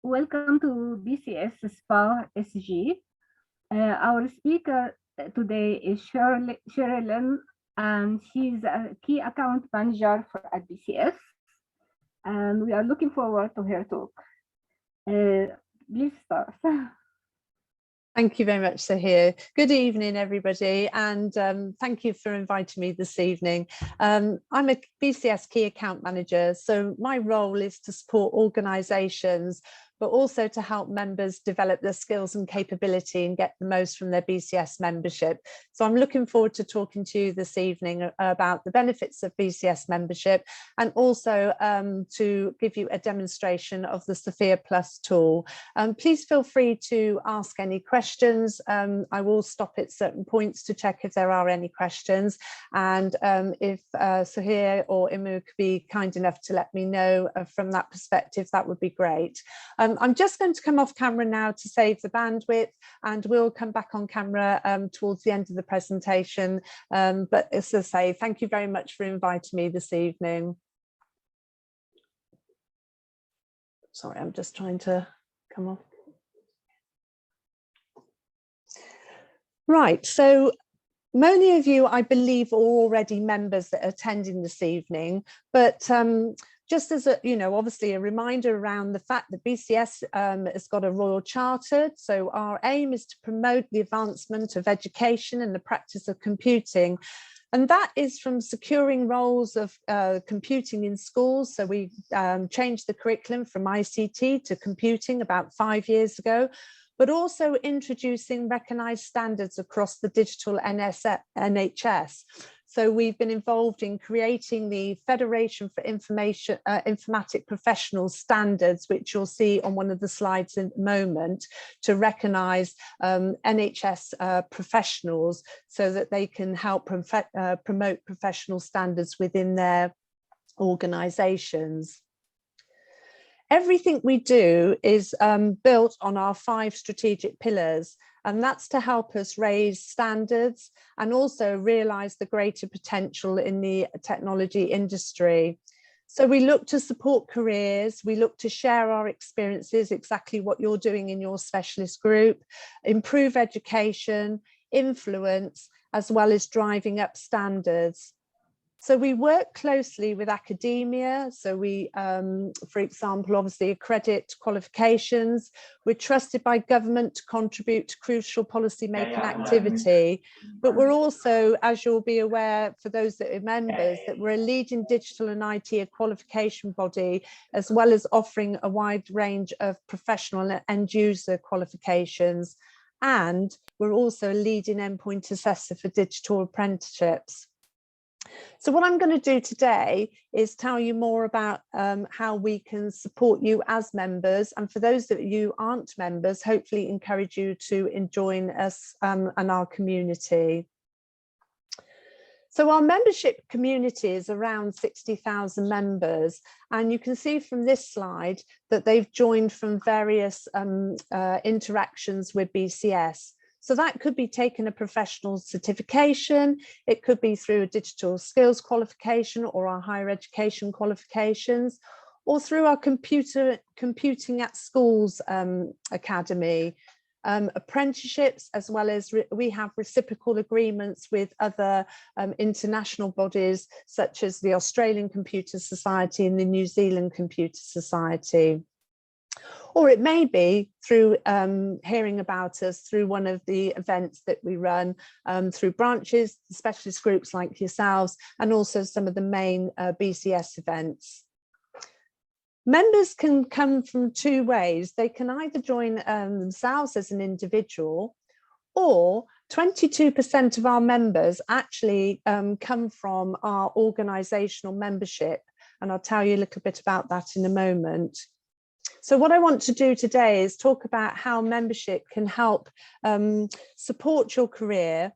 Welcome to BCS SPA SG. Our speaker today is Sherilyn, and she's a key account manager at BCS. And we are looking forward to her talk. Please start. Thank you very much, Sahir. Good evening, everybody, and thank you for inviting me this evening. I'm a BCS Key Account Manager, so my role is to support organisations, but also to help members develop their skills and capability and get the most from their BCS membership. So I'm looking forward to talking to you this evening about the benefits of BCS membership, and also to give you a demonstration of the SOFIA Plus tool. Please feel free to ask any questions. I will stop at certain points to check if there are any questions, and if Sahir or Imu could be kind enough to let me know from that perspective, that would be great. I'm just going to come off camera now to save the bandwidth, and we'll come back on camera towards the end of the presentation. But as I say, thank you very much for inviting me this evening. Sorry, I'm just trying to come off. Right, so many of you, I believe, are already members that are attending this evening, but just as a, obviously a reminder around the fact that BCS has got a Royal Charter. So our aim is to promote the advancement of education and the practice of computing. And that is from securing roles of computing in schools. So we changed the curriculum from ICT to computing about 5 years ago, but also introducing recognised standards across the digital NHS. So we've been involved in creating the Federation for Informatic Professionals standards, which you'll see on one of the slides in a moment, to recognise NHS professionals so that they can help promote professional standards within their organisations. Everything we do is built on our 5 strategic pillars, and that's to help us raise standards and also realise the greater potential in the technology industry. So we look to support careers, we look to share our experiences, exactly what you're doing in your specialist group, improve education, influence, as well as driving up standards. So we work closely with academia. So we, for example, obviously accredit qualifications. We're trusted by government to contribute to crucial policy making activity. But we're also, as you'll be aware, for those that are members, that we're a leading digital and IT qualification body, as well as offering a wide range of professional and end user qualifications. And we're also a leading endpoint assessor for digital apprenticeships. So what I'm going to do today is tell you more about how we can support you as members, and for those that you aren't members, hopefully encourage you to join us and our community. So our membership community is around 60,000 members, and you can see from this slide that they've joined from various interactions with BCS. So that could be taking a professional certification, it could be through a digital skills qualification or our higher education qualifications, or through our computing at schools academy, apprenticeships, as well as we have reciprocal agreements with other international bodies such as the Australian Computer Society and the New Zealand Computer Society. Or it may be through hearing about us through one of the events that we run through branches, specialist groups like yourselves, and also some of the main BCS events. Members can come from 2 ways. They can either join themselves as an individual, or 22% of our members actually come from our organisational membership. And I'll tell you a little bit about that in a moment. So what I want to do today is talk about how membership can help support your career,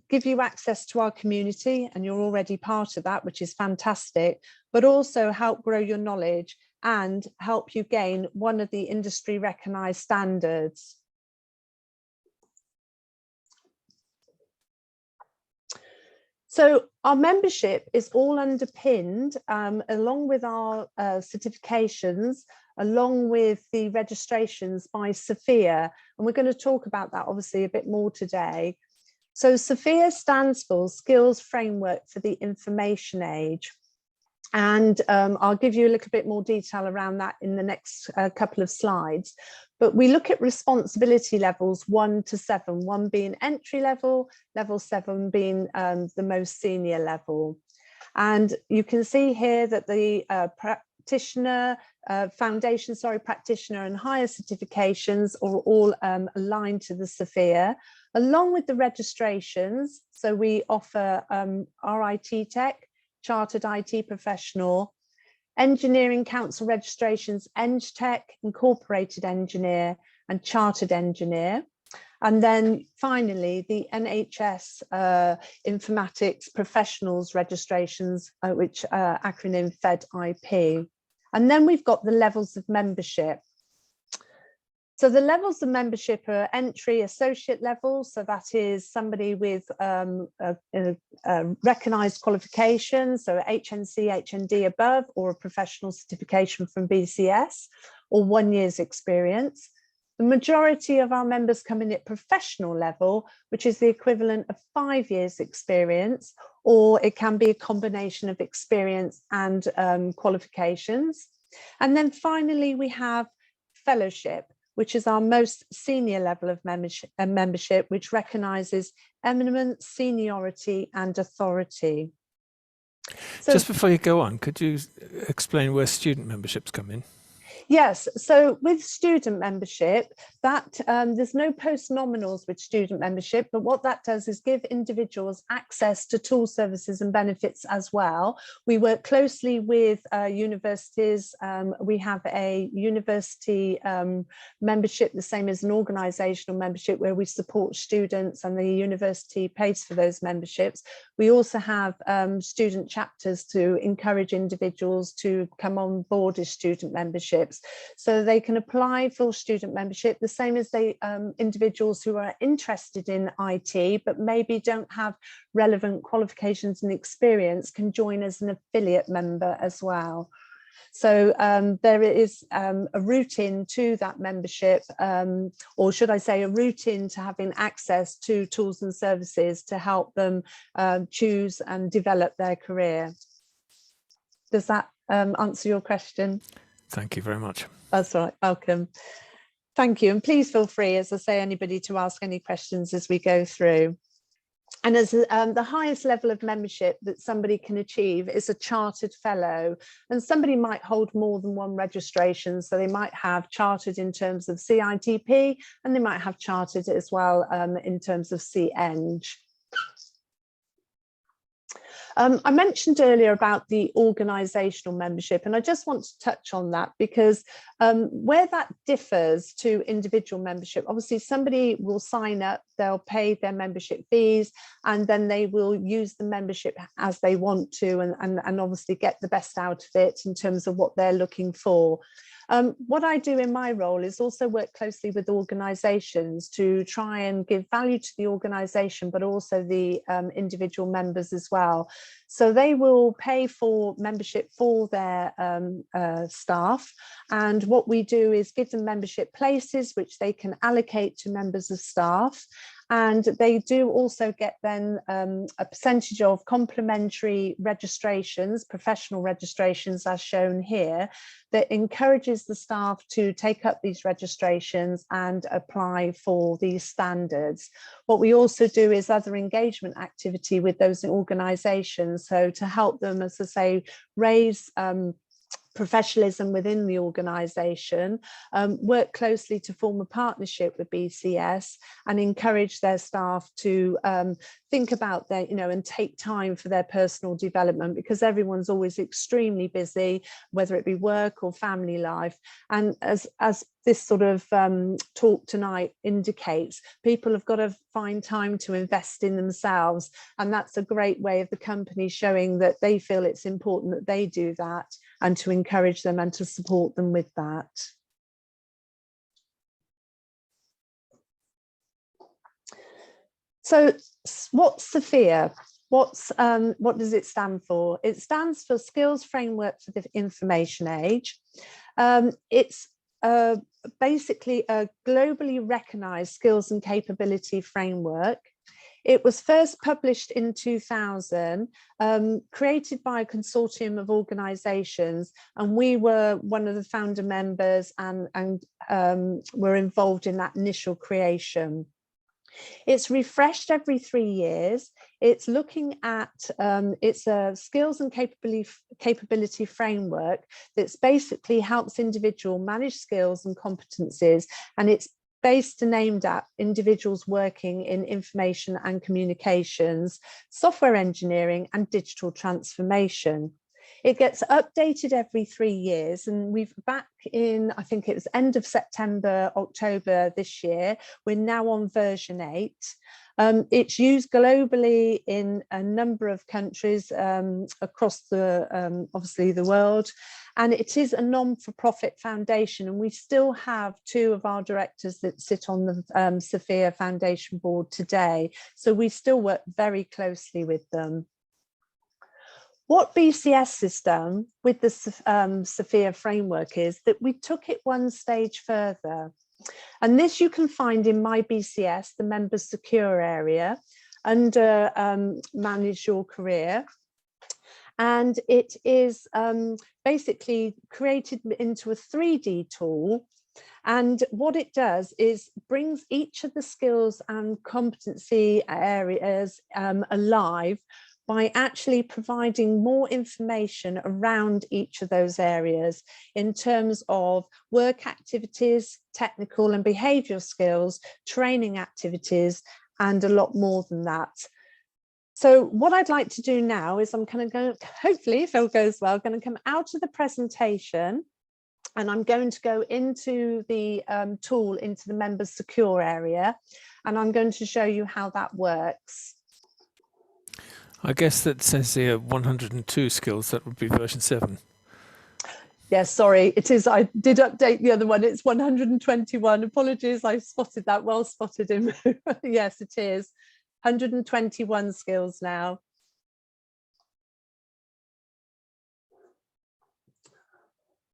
give you access to our community, and you're already part of that, which is fantastic, but also help grow your knowledge and help you gain one of the industry recognised standards. So our membership is all underpinned, along with our certifications, along with the registrations by SOFIA. And we're going to talk about that obviously a bit more today. So SOFIA stands for Skills Framework for the Information Age. And I'll give you a little bit more detail around that in the next couple of slides. But we look at responsibility levels 1 to 7, 1 being entry level, level 7 being the most senior level. And you can see here that the practitioner, practitioner and higher certifications are all aligned to the SOFIA, along with the registrations. So we offer RIT Tech, Chartered IT Professional, Engineering Council registrations, EngTech, Incorporated Engineer, and Chartered Engineer. And then finally, the NHS Informatics Professionals registrations, which acronym FED-IP. And then we've got the levels of membership. So the levels of membership are entry associate level. So that is somebody with recognised qualifications, so HNC, HND above, or a professional certification from BCS, or 1 year's experience. The majority of our members come in at professional level, which is the equivalent of 5 years experience, or it can be a combination of experience and qualifications. And then finally, we have fellowship, which is our most senior level of membership, which recognises eminence, seniority and authority. So, just before you go on, could you explain where student memberships come in? Yes, so with student membership, that there's no post-nominals with student membership, but what that does is give individuals access to tools, services and benefits as well. We work closely with universities. We have a university membership, the same as an organisational membership, where we support students and the university pays for those memberships. We also have student chapters to encourage individuals to come on board as student memberships. So they can apply for student membership, the same as they individuals who are interested in IT, but maybe don't have relevant qualifications and experience can join as an affiliate member as well. So there is a route in to that membership, or should I say a route in to having access to tools and services to help them choose and develop their career. Does that answer your question? Thank you very much. That's right. Welcome. Thank you. And please feel free, as I say, anybody to ask any questions as we go through. And as the highest level of membership that somebody can achieve is a chartered fellow. And somebody might hold more than one registration. So they might have chartered in terms of CITP, and they might have chartered as well in terms of CEng. I mentioned earlier about the organisational membership, and I just want to touch on that because where that differs to individual membership, obviously somebody will sign up, they'll pay their membership fees, and then they will use the membership as they want to and obviously get the best out of it in terms of what they're looking for. What I do in my role is also work closely with organisations to try and give value to the organisation, but also the individual members as well. So they will pay for membership for their staff. And what we do is give them membership places, which they can allocate to members of staff. And they do also get then a percentage of complementary registrations, professional registrations as shown here, that encourages the staff to take up these registrations and apply for these standards. What we also do is other engagement activity with those organisations. So to help them, as I say, raise professionalism within the organisation, work closely to form a partnership with BCS and encourage their staff to think about their, and take time for their personal development, because everyone's always extremely busy, whether it be work or family life. And as this sort of talk tonight indicates, people have got to find time to invest in themselves. And that's a great way of the company showing that they feel it's important that they do that, and to encourage them and to support them with that. So what's SOFIA? what does it stand for? It stands for Skills Framework for the Information Age. It's basically a globally recognized skills and capability framework. It was first published in 2000, created by a consortium of organizations, and we were one of the founder members and were involved in that initial creation. It's refreshed every 3 years. It's looking at, it's a skills and capability framework that's basically helps individual manage skills and competencies, and it's based and aimed at individuals working in information and communications, software engineering and digital transformation. It gets updated every 3 years, and we've back in, I think it was end of September, October this year, we're now on version 8. It's used globally in a number of countries across the, obviously the world, and it is a non-for-profit foundation, and we still have 2 of our directors that sit on the SOFIA Foundation board today, so we still work very closely with them. What BCS has done with the SOFIA framework is that we took it one stage further. And this you can find in My BCS, the members secure area, under Manage Your Career. And it is basically created into a 3D tool. And what it does is brings each of the skills and competency areas alive by actually providing more information around each of those areas in terms of work activities, technical and behavioural skills, training activities, and a lot more than that. So what I'd like to do now is I'm kind of going to, hopefully, if all goes well, going to come out of the presentation, and I'm going to go into the tool, into the members secure area, and I'm going to show you how that works. I guess that says here 102 skills. That would be version 7. Yes, sorry, it is. I did update the other one. It's 121. Apologies, I spotted that. Well spotted him. Yes, it is. 121 skills now.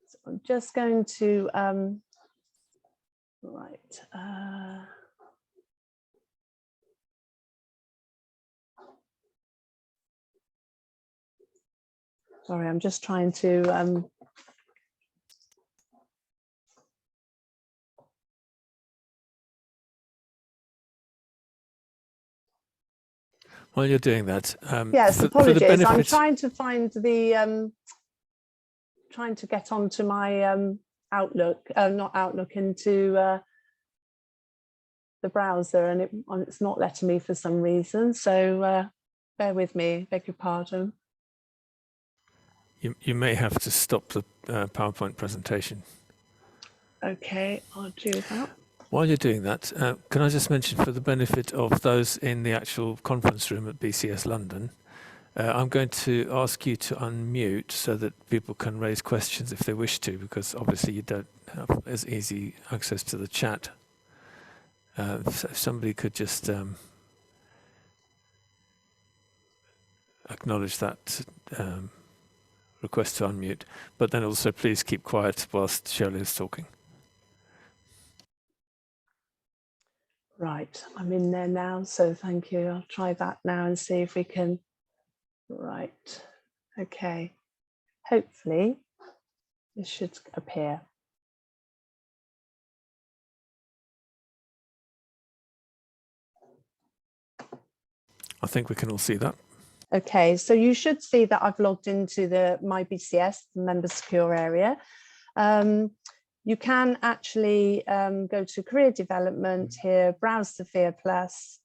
So I'm just going to, right. Sorry, I'm just trying to while you're doing that, yes, apologies. I'm trying to find the trying to get onto my Outlook, not Outlook, into the browser, and it's not letting me for some reason. So bear with me. Beg your pardon. You may have to stop the PowerPoint presentation. Okay, I'll do that. While you're doing that, can I just mention, for the benefit of those in the actual conference room at BCS London, I'm going to ask you to unmute so that people can raise questions if they wish to, because obviously you don't have as easy access to the chat. If somebody could just acknowledge that request to unmute, but then also please keep quiet whilst Shirley is talking. Right, I'm in there now, so thank you. I'll try that now and see if we can. Right, okay. Hopefully this should appear. I think we can all see that. Okay, so you should see that I've logged into the My BCS, the member secure area. You can actually go to career development here, browse SOFIA Plus,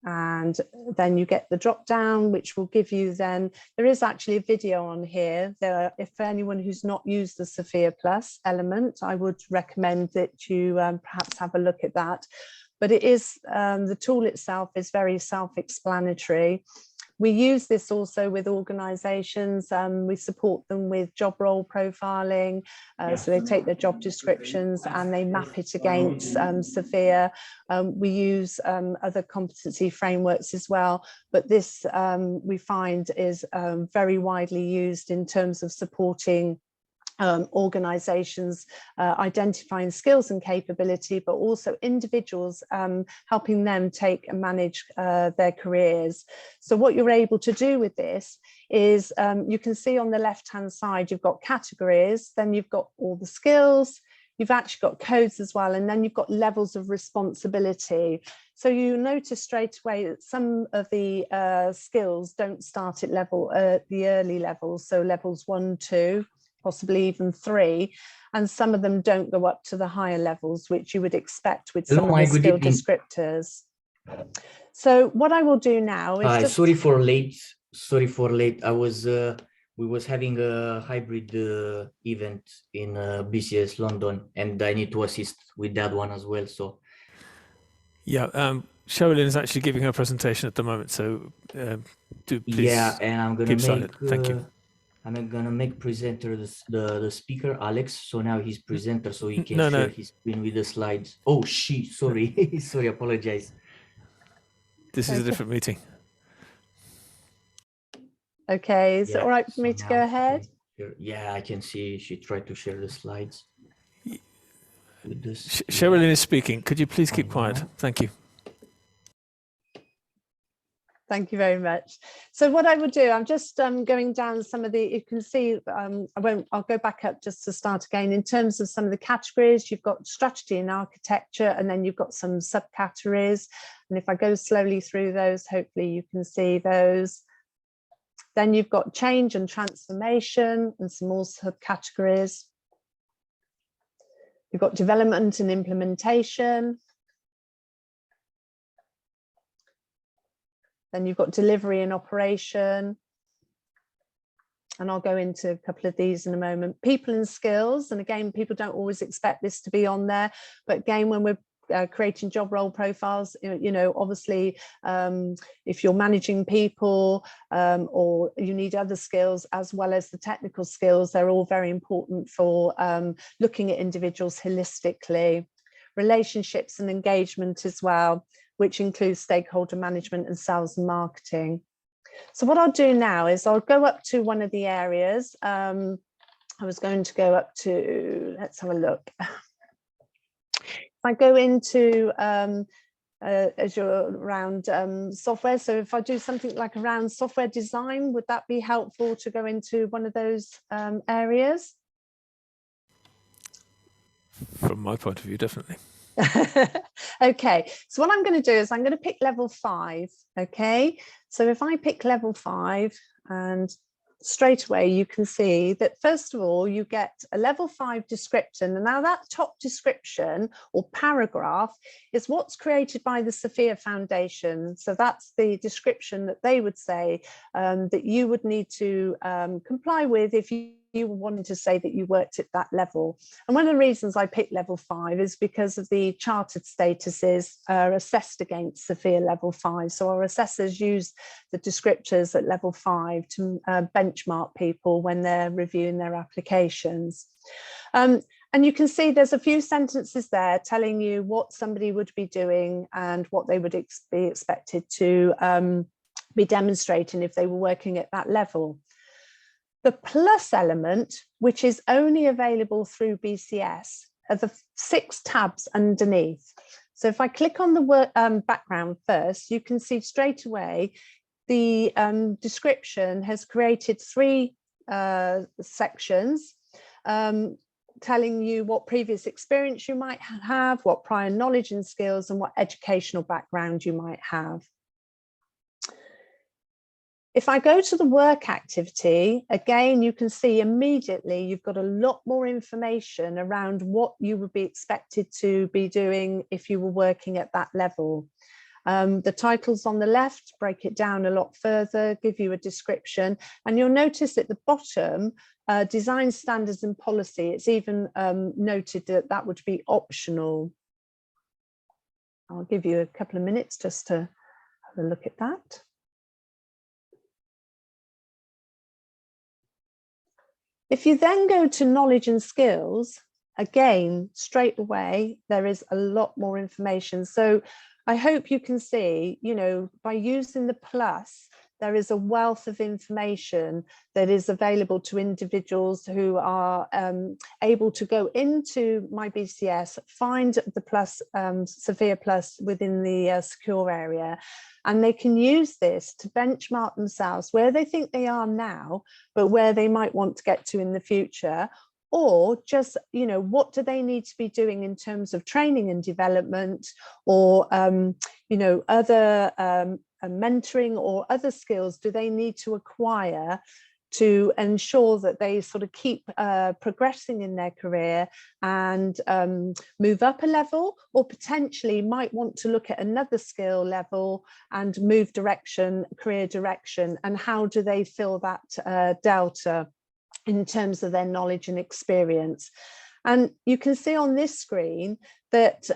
and then you get the drop down, which will give you then, there is actually a video on here. If anyone who's not used the SOFIA Plus element, I would recommend that you perhaps have a look at that. But it is, the tool itself is very self-explanatory. We use this also with organisations. We support them with job role profiling. So they take their job descriptions and they map it against SOFIA. We use other competency frameworks as well, but this we find is very widely used in terms of supporting organizations identifying skills and capability, but also individuals helping them take and manage their careers. So what you're able to do with this is you can see on the left hand side you've got categories, then you've got all the skills, you've actually got codes as well, and then you've got levels of responsibility. So you notice straight away that some of the skills don't start at the early levels, so levels 1, 2, possibly even 3, and some of them don't go up to the higher levels, which you would expect with some of the skill descriptors. So what I will do now is just... Sorry for late. I was we was having a hybrid event in BCS London, and I need to assist with that one as well. So yeah, Sherilyn is actually giving her presentation at the moment, so do please. Yeah, and I'm gonna keep silent. Thank you. I'm gonna make presenter the speaker Alex. So now he's presenter, so he can share his screen with the slides. Oh, sorry, sorry, apologize. This is a different meeting. Okay, is it all right for me to go ahead? Yeah, I can see she tried to share the slides. Sherilyn is speaking. Could you please keep quiet? Thank you. Thank you very much. So what I will do, I'm just going down some of the, you can see, I'll go back up just to start again. In terms of some of the categories, you've got strategy and architecture, and then you've got some subcategories. And if I go slowly through those, hopefully you can see those. Then you've got change and transformation and some more subcategories. You've got development and implementation. Then you've got delivery and operation. And I'll go into a couple of these in a moment. People and skills. And again, people don't always expect this to be on there. But again, when we're creating job role profiles, you know, obviously, if you're managing people or you need other skills as well as the technical skills, they're all very important for looking at individuals holistically. Relationships and engagement as well, which includes stakeholder management and sales and marketing. So what I'll do now is I'll go up to one of the areas. I was going to go up to, let's have a look. If I go into Azure around software, so if I do something like around software design, would that be helpful to go into one of those areas? From my point of view, definitely. Okay, so what I'm going to do is I'm going to pick level 5. Okay, so if I pick level 5, and straight away you can see that first of all you get a level 5 description, and now that top description or paragraph is what's created by the SOFIA Foundation. So that's the description that they would say that you would need to comply with if you were wanting to say that you worked at that level. And one of the reasons I picked level 5 is because of the chartered statuses are assessed against SOFIA level 5. So our assessors use the descriptors at level 5 to benchmark people when they're reviewing their applications. And you can see there's a few sentences there telling you what somebody would be doing and what they would be expected to be demonstrating if they were working at that level. The plus element, which is only available through BCS, are the 6 tabs underneath. So if I click on the background first, you can see straight away the description has created 3 sections telling you what previous experience you might have, what prior knowledge and skills, and what educational background you might have. If I go to the work activity, again, you can see immediately you've got a lot more information around what you would be expected to be doing if you were working at that level. The titles on the left break it down a lot further, give you a description, and you'll notice at the bottom, design standards and policy, it's even noted that that would be optional. I'll give you a couple of minutes just to have a look at that. If you then go to knowledge and skills, again, straight away, there is a lot more information. So I hope you can see, you know, by using the plus, there is a wealth of information that is available to individuals who are able to go into My BCS, find the plus, SOFIA Plus within the secure area, and they can use this to benchmark themselves where they think they are now, but where they might want to get to in the future, or just, you know, what do they need to be doing in terms of training and development, or, you know, other mentoring or other skills do they need to acquire to ensure that they sort of keep progressing in their career and move up a level, or potentially might want to look at another skill level and move direction, career direction, and how do they fill that delta in terms of their knowledge and experience. And you can see on this screen that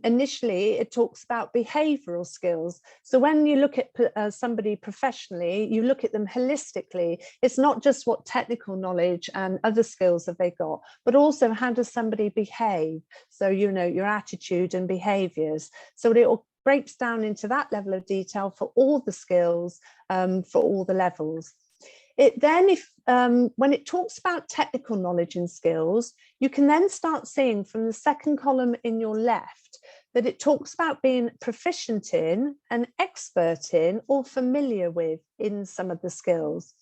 initially it talks about behavioural skills. So when you look at somebody professionally, you look at them holistically. It's not just what technical knowledge and other skills have they got, but also how does somebody behave? So, you know, your attitude and behaviours. So it all breaks down into that level of detail for all the skills, for all the levels. It then, when it talks about technical knowledge and skills, you can then start seeing from the second column in your left that it talks about being proficient in, an expert in, or familiar with in some of the skills.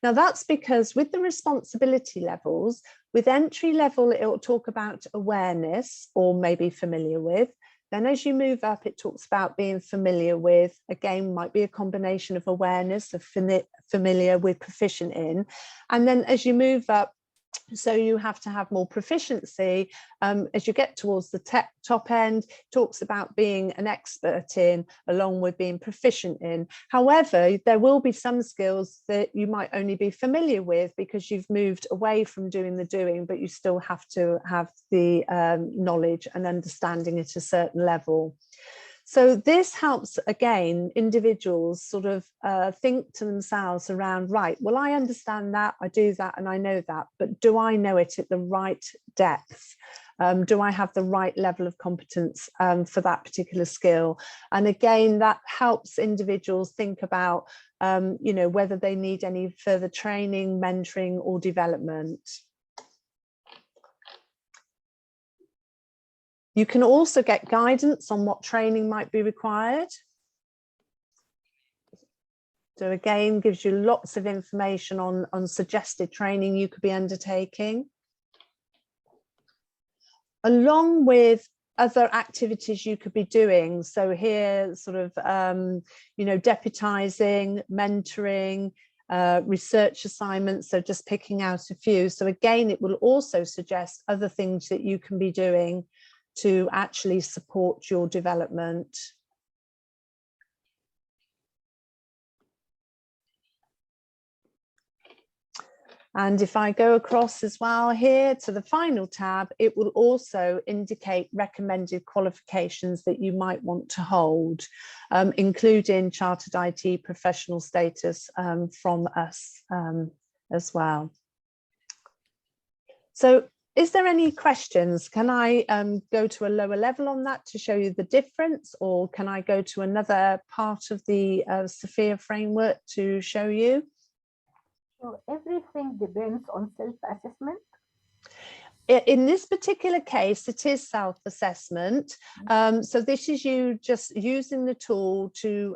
Now that's because with the responsibility levels, with entry level, it will talk about awareness or maybe familiar with. Then as you move up, it talks about being familiar with, again, might be a combination of awareness, of familiar with, proficient in. And then as you move up, so you have to have more proficiency. As you get towards the top end, it talks about being an expert in, along with being proficient in. However, there will be some skills that you might only be familiar with because you've moved away from doing the doing, but you still have to have the knowledge and understanding at a certain level. So this helps, again, individuals sort of think to themselves around, right, well, I understand that, I do that, and I know that, but do I know it at the right depth? Do I have the right level of competence for that particular skill? And again, that helps individuals think about, you know, whether they need any further training, mentoring, or development. You can also get guidance on what training might be required. So again, gives you lots of information on suggested training you could be undertaking, along with other activities you could be doing. So here, sort of, you know, deputizing, mentoring, research assignments, so just picking out a few. So again, it will also suggest other things that you can be doing to actually support your development. And if I go across as well here to the final tab, it will also indicate recommended qualifications that you might want to hold, including Chartered IT professional status from us as well. So is there any questions? Can I go to a lower level on that to show you the difference, or can I go to another part of the SOFIA framework to show you? So everything depends on self-assessment. In this particular case, it is self-assessment. So this is you just using the tool to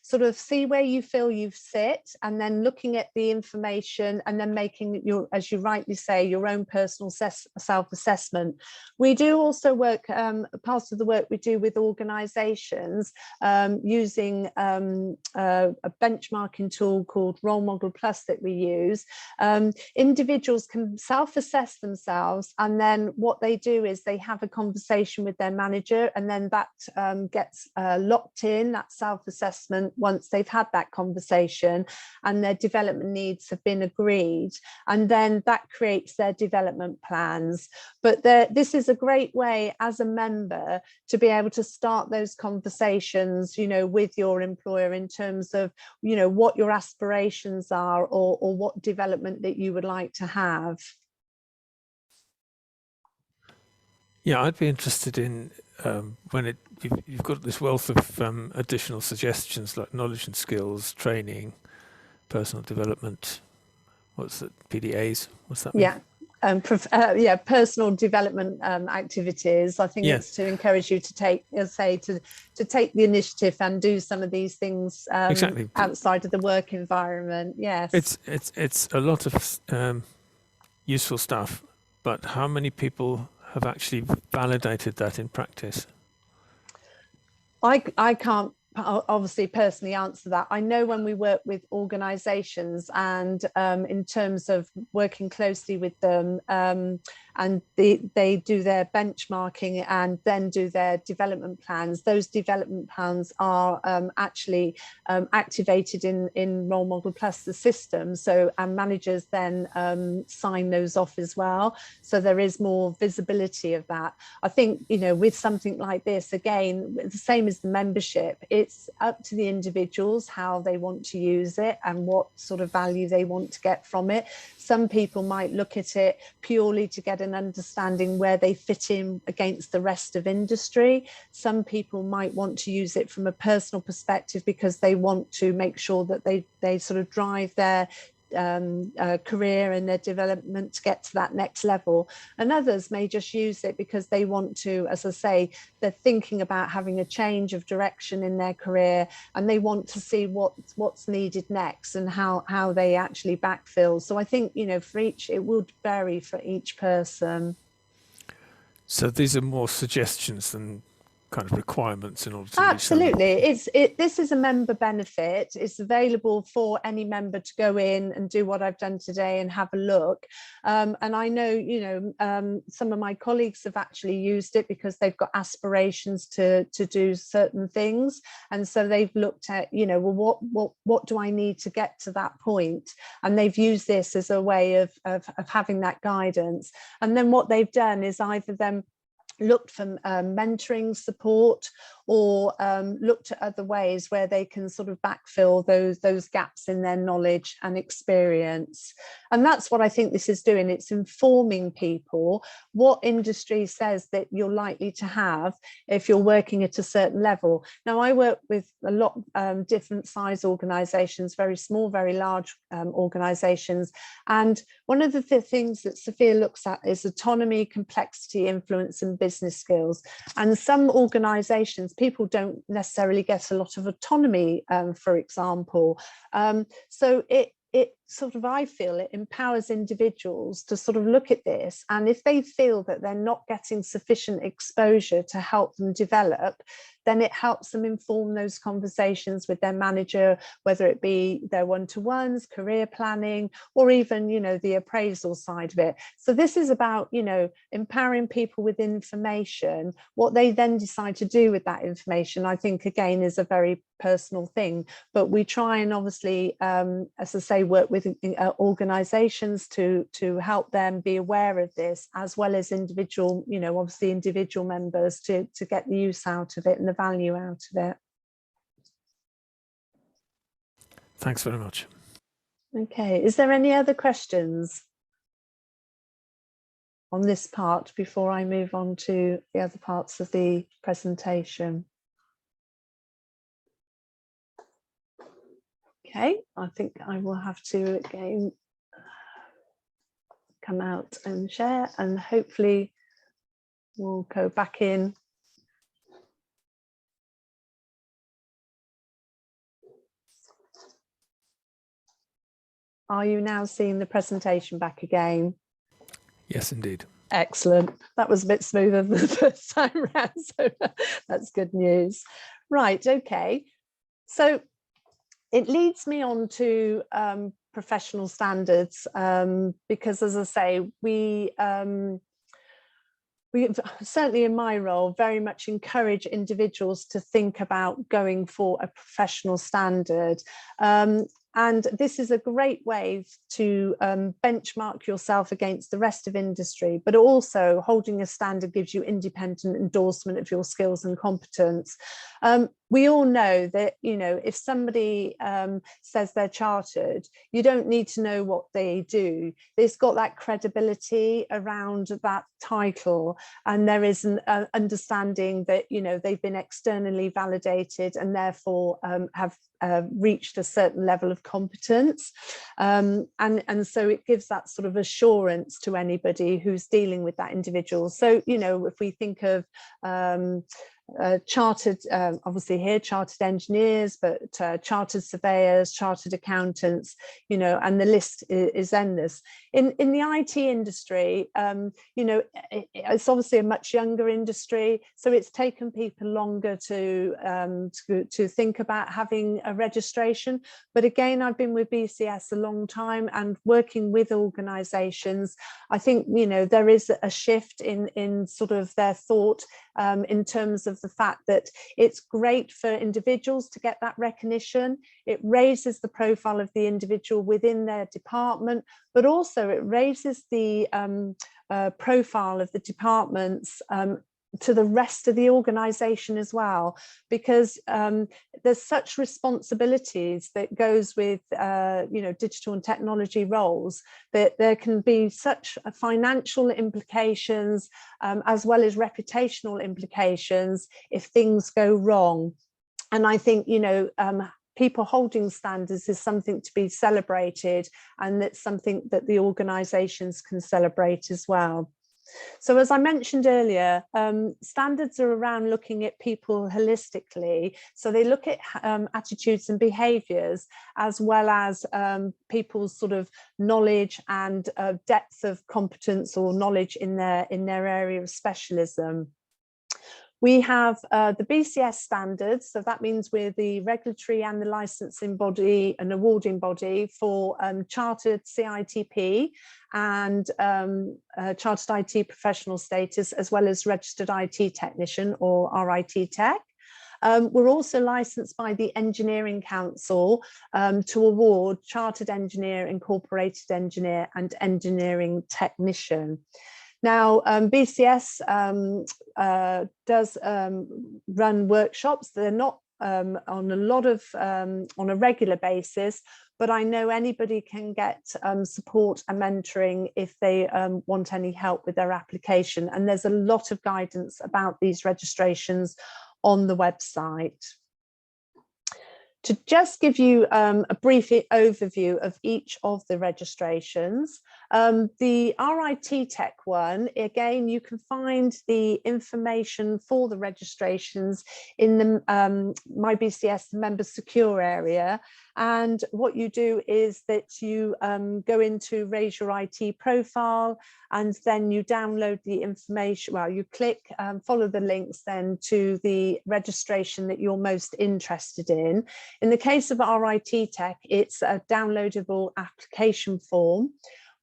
sort of see where you feel you sit, and then looking at the information and then making your, as you rightly say, your own personal self-assessment. We do also work, part of the work we do with organisations using a benchmarking tool called Role Model Plus that we use. Individuals can self-assess themselves themselves, and then what they do is they have a conversation with their manager, and then that gets locked in, that self-assessment, once they've had that conversation and their development needs have been agreed, and then that creates their development plans. But this is a great way as a member to be able to start those conversations, you know, with your employer in terms of, you know, what your aspirations are, or what development that you would like to have. Yeah, I'd be interested in when you've got this wealth of additional suggestions like knowledge and skills, training, personal development. What's it? PDAs? What's that mean? Yeah, personal development activities. I think it's to encourage you to take, to take the initiative and do some of these things exactly outside of the work environment. Yes, it's a lot of useful stuff, but how many people have actually validated that in practice? I can't obviously personally answer that. I know when we work with organizations and in terms of working closely with them, and they do their benchmarking and then do their development plans, those development plans are actually activated in Role Model Plus, the system. So our managers then sign those off as well. So there is more visibility of that. I think, you know, with something like this, again, the same as the membership, it's up to the individuals how they want to use it and what sort of value they want to get from it. Some people might look at it purely to get an understanding where they fit in against the rest of industry. Some people might want to use it from a personal perspective because they want to make sure that they sort of drive their career and their development to get to that next level, and others may just use it because they want to, as I say, they're thinking about having a change of direction in their career and they want to see what's needed next and how they actually backfill. So I think, you know, for each, it would vary for each person. So these are more suggestions than kind of requirements in order to absolutely. This is a member benefit. It's available for any member to go in and do what I've done today and have a look. And I know, you know, some of my colleagues have actually used it because they've got aspirations to do certain things, and so they've looked at, you know, well, what do I need to get to that point, and they've used this as a way of having that guidance. And then what they've done is either them looked for mentoring support or looked at other ways where they can sort of backfill those gaps in their knowledge and experience. And that's what I think this is doing. It's informing people what industry says that you're likely to have if you're working at a certain level. Now, I work with a lot of different size organisations, very small, very large organisations. And one of the things that Sophia looks at is autonomy, complexity, influence, and business skills. And some organisations, people don't necessarily get a lot of autonomy, for example. So it sort of, I feel it empowers individuals to sort of look at this, and if they feel that they're not getting sufficient exposure to help them develop, then it helps them inform those conversations with their manager, whether it be their one-to-ones, career planning, or even, you know, the appraisal side of it. So this is about, you know, empowering people with information. What they then decide to do with that information, I think, again, is a very personal thing. But we try and obviously, as I say, work with organizations to help them be aware of this, as well as individual, you know, obviously individual members to get the use out of it and the value out of it. Thanks very much. Okay, is there any other questions on this part before I move on to the other parts of the presentation? Okay, I think I will have to again come out and share, and hopefully we'll go back in. Are you now seeing the presentation back again? Yes, indeed. Excellent. That was a bit smoother than the first time around, so that's good news. Right, okay. So it leads me on to professional standards, because, as I say, we certainly in my role very much encourage individuals to think about going for a professional standard. And this is a great way to benchmark yourself against the rest of industry, but also holding a standard gives you independent endorsement of your skills and competence. We all know that, you know, if somebody says they're chartered, you don't need to know what they do. It's got that credibility around that title, and there is an understanding that, you know, they've been externally validated and therefore have reached a certain level of competence, and so it gives that sort of assurance to anybody who's dealing with that individual. So, you know, if we think of chartered, obviously here chartered engineers, but chartered surveyors, chartered accountants, you know, and the list is endless. In the IT industry, you know, it's obviously a much younger industry, so it's taken people longer to think about having a registration. But again, I've been with BCS a long time and working with organisations. I think, you know, there is a shift in sort of their thought in terms of the fact that it's great for individuals to get that recognition. It raises the profile of the individual within their department, but also it raises the profile of the departments to the rest of the organisation as well, because there's such responsibilities that goes with you know, digital and technology roles, that there can be such financial implications as well as reputational implications if things go wrong. And I think, you know, people holding standards is something to be celebrated, and that's something that the organisations can celebrate as well. So as I mentioned earlier, standards are around looking at people holistically. So they look at attitudes and behaviours, as well as people's sort of knowledge and depth of competence or knowledge in their area of specialism. We have the BCS standards, so that means we're the regulatory and the licensing body and awarding body for chartered CITP and chartered IT professional status, as well as registered IT technician or RIT tech. We're also licensed by the Engineering Council to award chartered engineer, incorporated engineer and engineering technician. Now, BCS does run workshops. They're not on a lot of on a regular basis, but I know anybody can get support and mentoring if they want any help with their application. And there's a lot of guidance about these registrations on the website. To just give you a brief overview of each of the registrations, the RIT Tech one, again, you can find the information for the registrations in the My BCS Member Secure area. And what you do is that you go into Raise Your IT Profile, and then you download the information. Well, you click, follow the links then to the registration that you're most interested in. In the case of RIT Tech, it's a downloadable application form.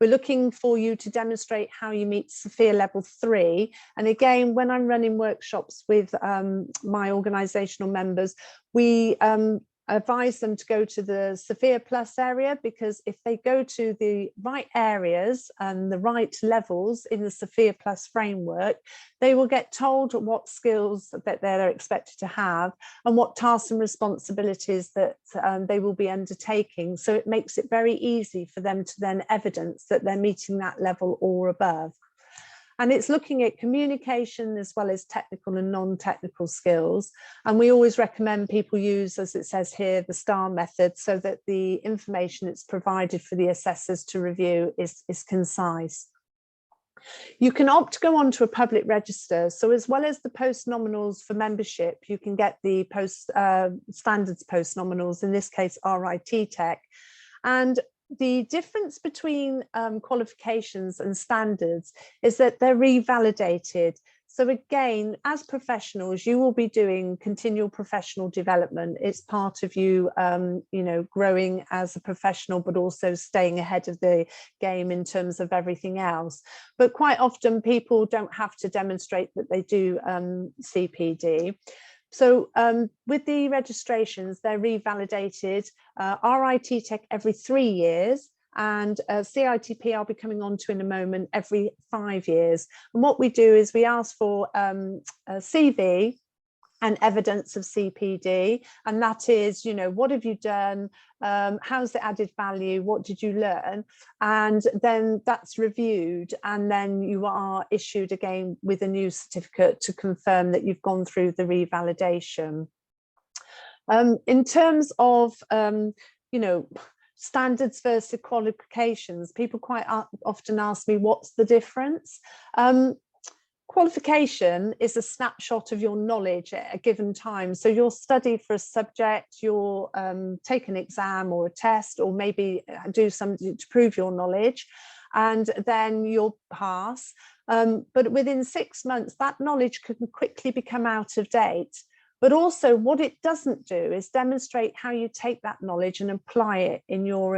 We're looking for you to demonstrate how you meet SOFIA level 3. And again, when I'm running workshops with my organisational members, we advise them to go to the SOFIA Plus area, because if they go to the right areas and the right levels in the SOFIA Plus framework, they will get told what skills that they're expected to have and what tasks and responsibilities that they will be undertaking. So it makes it very easy for them to then evidence that they're meeting that level or above. And it's looking at communication as well as technical and non-technical skills. And we always recommend people use, as it says here, the STAR method, so that the information that's provided for the assessors to review is concise. You can opt to go onto a public register. So as well as the post nominals for membership, you can get the standards post nominals, in this case, RIT Tech. And the difference between qualifications and standards is that they're revalidated. So again, as professionals, you will be doing continual professional development. It's part of you, you know, growing as a professional, but also staying ahead of the game in terms of everything else. But quite often people don't have to demonstrate that they do CPD. So with the registrations, they're revalidated, RIT Tech every 3 years, and CITP I'll be coming on to in a moment, every 5 years. And what we do is we ask for a CV and evidence of CPD, and that is, you know, what have you done, how's the added value, what did you learn, and then that's reviewed, and then you are issued again with a new certificate to confirm that you've gone through the revalidation. In terms of, you know, standards versus qualifications, people quite often ask me, what's the difference? Qualification is a snapshot of your knowledge at a given time. So you'll study for a subject, you'll take an exam or a test, or maybe do something to prove your knowledge, and then you'll pass. But within 6 months, that knowledge can quickly become out of date. But also what it doesn't do is demonstrate how you take that knowledge and apply it in your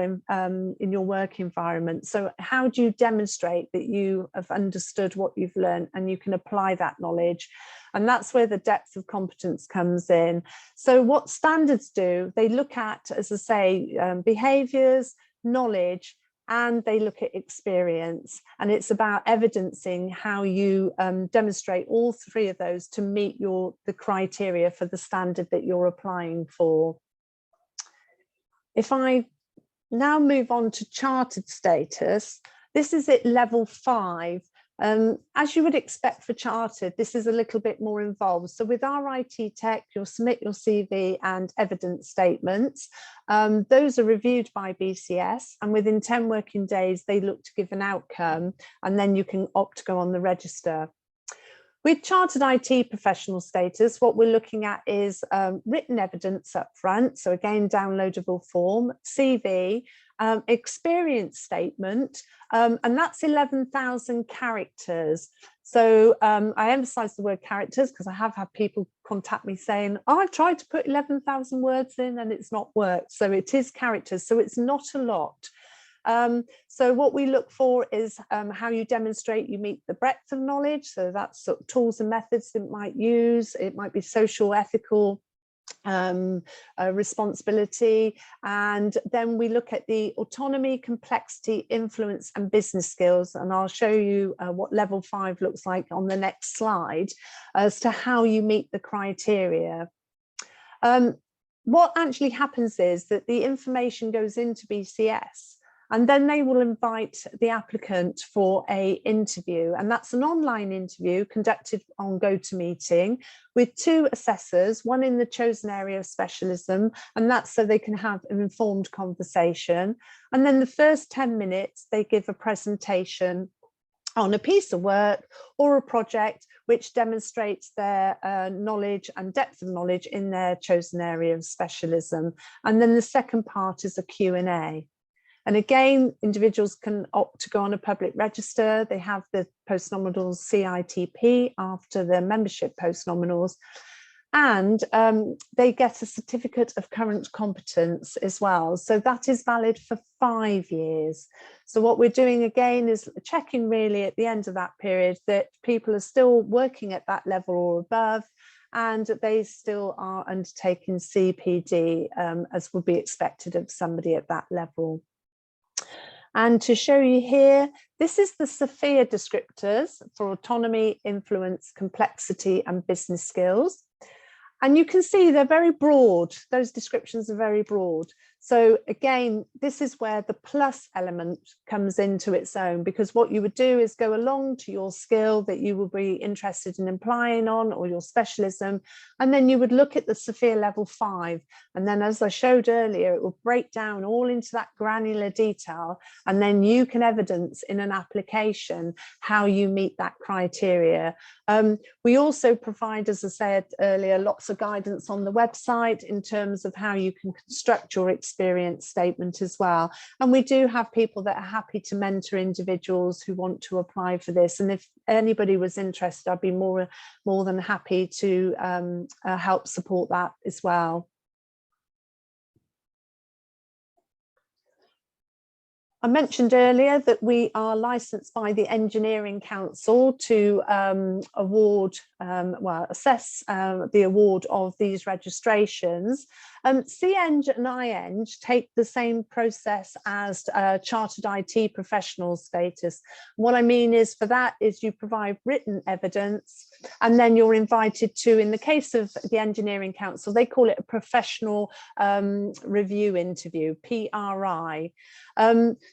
work environment. So how do you demonstrate that you have understood what you've learned and you can apply that knowledge? And that's where the depth of competence comes in. So what standards do, they look at, as I say, behaviours, knowledge, and they look at experience, and it's about evidencing how you demonstrate all three of those to meet the criteria for the standard that you're applying for. If I now move on to chartered status, this is at level 5. As you would expect for chartered, this is a little bit more involved. So with RIT Tech, you'll submit your CV and evidence statements. Those are reviewed by BCS, and within 10 working days, they look to give an outcome, and then you can opt to go on the register. With chartered IT professional status, what we're looking at is written evidence up front. So again, downloadable form, CV, experience statement, and that's 11,000 characters. So I emphasize the word characters because I have had people contact me saying, oh, I've tried to put 11,000 words in and it's not worked. So it is characters, so it's not a lot. So what we look for is how you demonstrate you meet the breadth of knowledge. So that's sort of tools and methods that it might use. It might be social, ethical responsibility. And then we look at the autonomy, complexity, influence, and business skills. And I'll show you what level 5 looks like on the next slide as to how you meet the criteria. What actually happens is that the information goes into BCS, and then they will invite the applicant for an interview. And that's an online interview conducted on GoToMeeting with 2 assessors, one in the chosen area of specialism, and that's so they can have an informed conversation. And then the first 10 minutes, they give a presentation on a piece of work or a project which demonstrates their knowledge and depth of knowledge in their chosen area of specialism. And then the second part is a Q&A. And again, individuals can opt to go on a public register. They have the postnominals CITP after their membership postnominals, and they get a certificate of current competence as well. So that is valid for 5 years. So what we're doing again is checking really at the end of that period that people are still working at that level or above, and they still are undertaking CPD as would be expected of somebody at that level. And to show you here, this is the SOFIA descriptors for autonomy, influence, complexity, and business skills. And you can see they're very broad. Those descriptions are very broad. So again, this is where the plus element comes into its own, because what you would do is go along to your skill that you will be interested in applying on, or your specialism, and then you would look at the SOFIA level 5. And then, as I showed earlier, it will break down all into that granular detail, and then you can evidence in an application how you meet that criteria. We also provide, as I said earlier, lots of guidance on the website in terms of how you can construct your experience experience statement as well. And we do have people that are happy to mentor individuals who want to apply for this. And if anybody was interested, I'd be more than happy to help support that as well. I mentioned earlier that we are licensed by the Engineering Council to assess the award of these registrations. CEng and IEng take the same process as chartered IT professional status. What I mean is, for that is you provide written evidence, and then you're invited to, in the case of the Engineering Council, they call it a professional review interview, PRI.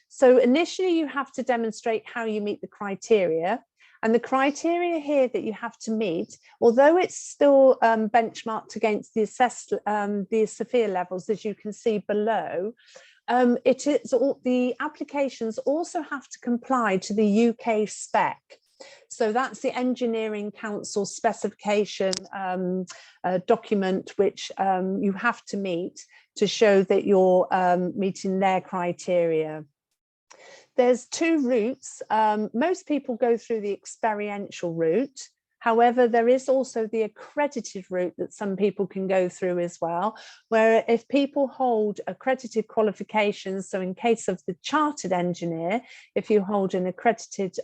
So initially you have to demonstrate how you meet the criteria. And the criteria here that you have to meet, although it's still benchmarked against the SOFIA levels, as you can see below, the applications also have to comply to the UK spec. So that's the Engineering Council specification document, which you have to meet to show that you're meeting their criteria. There's two routes. Most people go through the experiential route. However, there is also the accredited route that some people can go through as well, where if people hold accredited qualifications, so in case of the chartered engineer, if you hold an accredited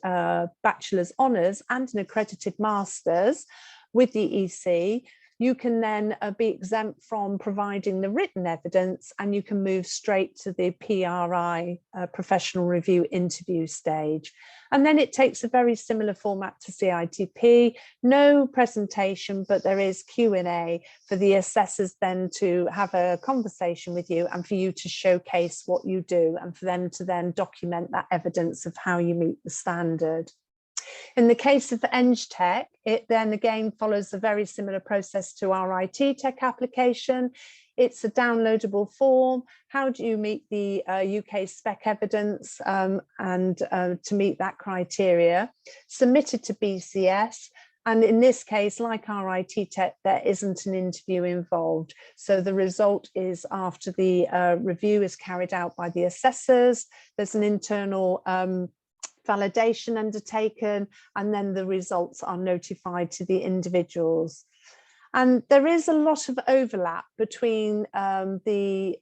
bachelor's honours and an accredited master's with the EC, you can then be exempt from providing the written evidence, and you can move straight to the PRI professional review interview stage. And then it takes a very similar format to CITP, no presentation, but there is Q&A for the assessors then to have a conversation with you and for you to showcase what you do and for them to then document that evidence of how you meet the standard. In the case of the EngTech, it then again follows a very similar process to our IT Tech application. It's a downloadable form. How do you meet the UK spec evidence and to meet that criteria? Submitted to BCS. And in this case, like our IT Tech, there isn't an interview involved. So the result is, after the review is carried out by the assessors, there's an internal validation undertaken, and then the results are notified to the individuals. And there is a lot of overlap between the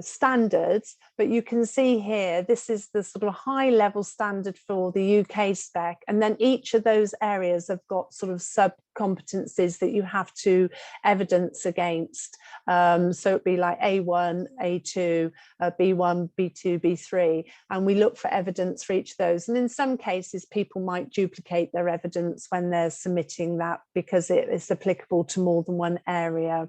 standards, but you can see here, this is the sort of high level standard for the UK spec, and then each of those areas have got sort of sub competencies that you have to evidence against. So it'd be like A1, A2, B1, B2, B3, and we look for evidence for each of those. And in some cases, people might duplicate their evidence when they're submitting that because it is applicable to more than one area.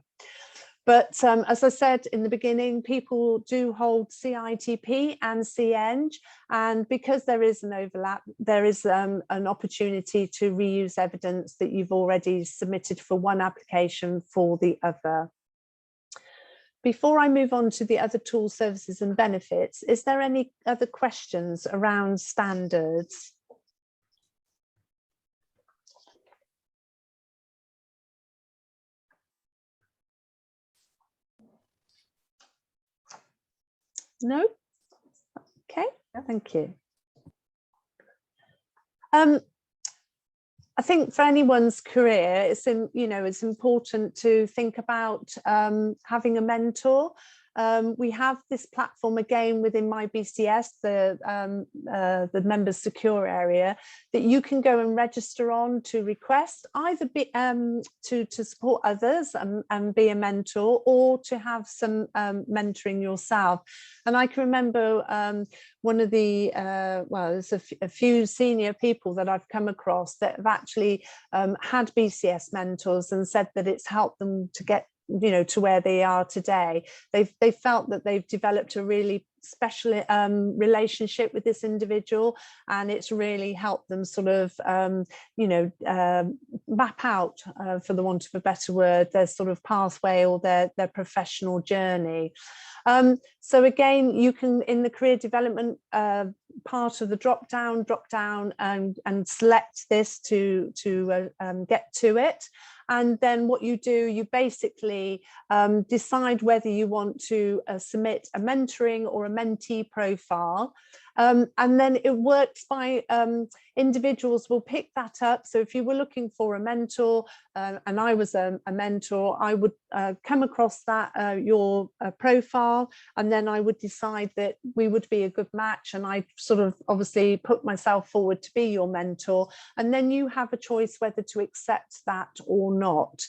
But as I said in the beginning, people do hold CITP and CEng, and because there is an overlap, there is an opportunity to reuse evidence that you've already submitted for one application for the other. Before I move on to the other tools, services and benefits, is there any other questions around standards? No? Okay, thank you. I think for anyone's career, it's it's important to think about having a mentor. We have this platform again within my BCS, the members secure area, that you can go and register on to request either be, to support others and be a mentor, or to have some mentoring yourself. And I can remember one of the, well, there's a few senior people that I've come across that have actually had BCS mentors and said that it's helped them to get to where they are today. They've felt that they've developed a really special relationship with this individual, and it's really helped them sort of map out, for the want of a better word, their sort of pathway or their professional journey. So again, you can, in the career development part of the drop down and select this to get to it. And then what you do, you basically decide whether you want to submit a mentoring or a mentee profile. And then it works by individuals will pick that up. So if you were looking for a mentor and I was a mentor, I would come across that your profile, and then I would decide that we would be a good match, and I sort of obviously put myself forward to be your mentor, and then you have a choice whether to accept that or not,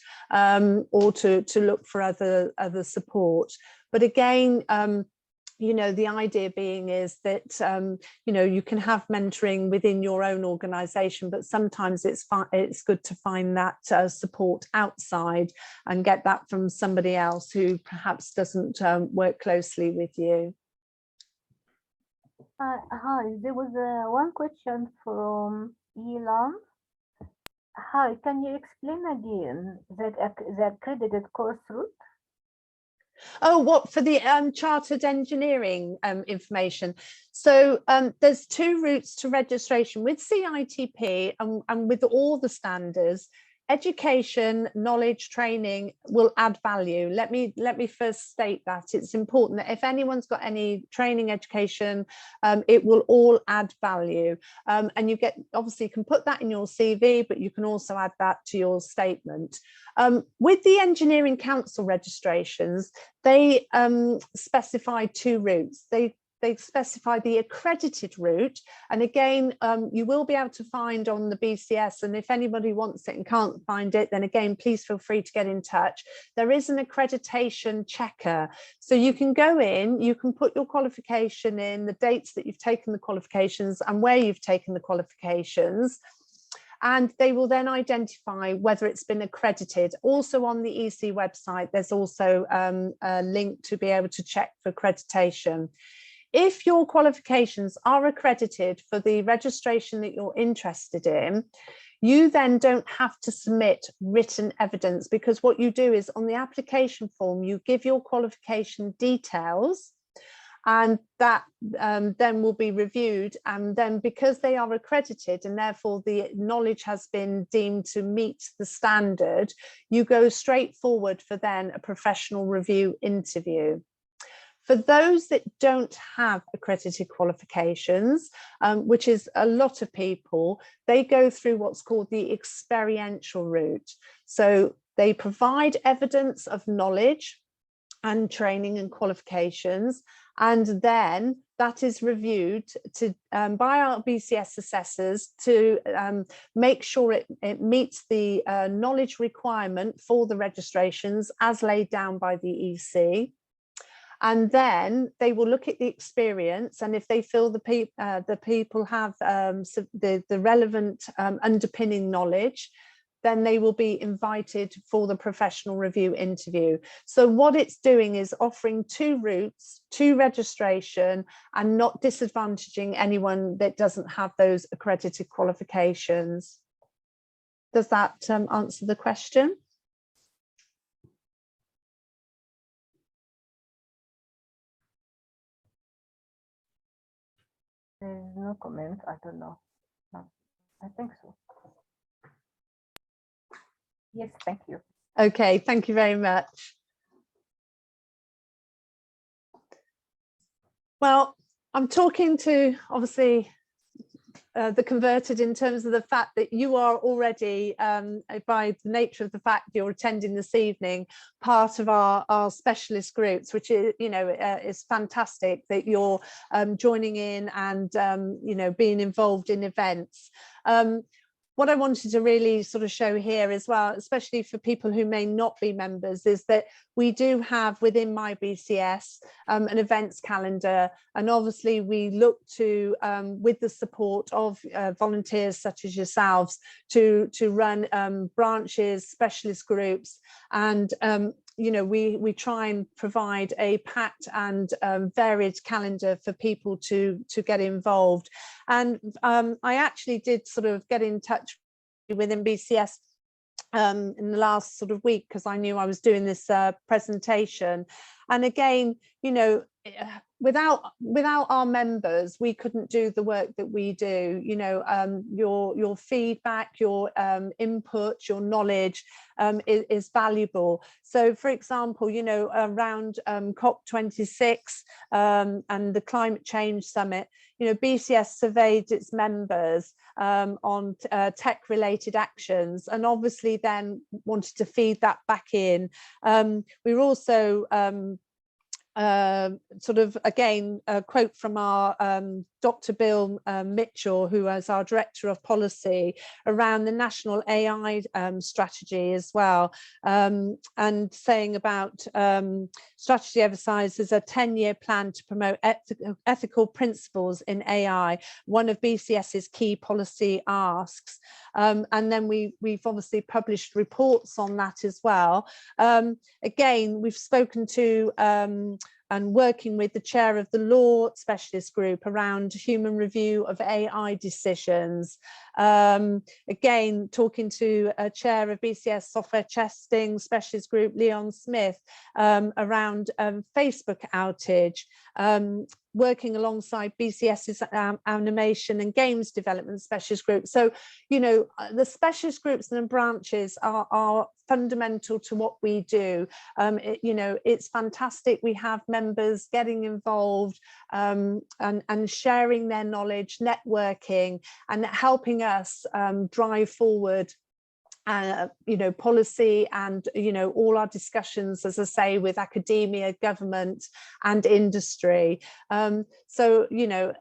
or to look for other support. But again, you know, the idea being is that, you know, you can have mentoring within your own organization, but sometimes it's good to find that support outside and get that from somebody else who perhaps doesn't work closely with you. Hi, there was one question from Elon. Hi, can you explain again that the accredited course route? Oh, what, for the chartered engineering information? So there's two routes to registration with CITP and with all the standards. Education, knowledge, training will add value. Let me first state that it's important that if anyone's got any training, education, it will all add value. And you get, obviously you can put that in your CV, but you can also add that to your statement. With the Engineering Council registrations, they specify two routes. They specify the accredited route, and again, you will be able to find on the BCS, and if anybody wants it and can't find it, then again, please feel free to get in touch. There is an accreditation checker, so you can go in, you can put your qualification in, the dates that you've taken the qualifications and where you've taken the qualifications, and they will then identify whether it's been accredited. Also on the EC website, there's also a link to be able to check for accreditation. If your qualifications are accredited for the registration that you're interested in, you then don't have to submit written evidence, because what you do is on the application form, you give your qualification details, and that then will be reviewed, and then because they are accredited and therefore the knowledge has been deemed to meet the standard, you go straight forward for then a professional review interview. For those that don't have accredited qualifications, which is a lot of people, they go through what's called the experiential route. So they provide evidence of knowledge and training and qualifications, and then that is reviewed by our BCS assessors to make sure it meets the knowledge requirement for the registrations as laid down by the EC. And then they will look at the experience, and if they feel the people have the relevant underpinning knowledge, then they will be invited for the professional review interview. So what it's doing is offering two routes to registration and not disadvantaging anyone that doesn't have those accredited qualifications. Does that answer the question? There's no comment. I don't know. No, I think so. Yes, thank you. Okay, thank you very much. Well, I'm talking to obviously the converted in terms of the fact that you are already, by the nature of the fact you're attending this evening, part of our specialist groups, which is, you know, is fantastic that you're joining in and, you know, being involved in events. What I wanted to really sort of show here as well, especially for people who may not be members, is that we do have within my BCS an events calendar, and obviously we look to, with the support of volunteers such as yourselves, to run branches, specialist groups, and you know, we try and provide a packed and varied calendar for people to get involved. And I actually did sort of get in touch within BCS in the last sort of week, because I knew I was doing this presentation. And again, you know, without our members, we couldn't do the work that we do. You know, your feedback, your input, your knowledge is valuable. So, for example, you know, around COP26 and the Climate Change Summit, you know, BCS surveyed its members on tech-related actions, and obviously then wanted to feed that back in. We were also sort of, again, a quote from our Dr. Bill Mitchell, who is our Director of Policy, around the National AI strategy as well, and saying about strategy emphasises a 10-year plan to promote ethical principles in AI, one of BCS's key policy asks. And then we've obviously published reports on that as well. Again, we've spoken to and working with the chair of the law specialist group around human review of AI decisions. Again, talking to a chair of BCS software testing specialist group, Leon Smith, around Facebook outage. Working alongside BCS's animation and games development specialist group. So, you know, the specialist groups and branches are fundamental to what we do. You know, it's fantastic. We have members getting involved and sharing their knowledge, networking, and helping us drive forward you know, policy and, you know, all our discussions, as I say, with academia, government and industry. So, you know,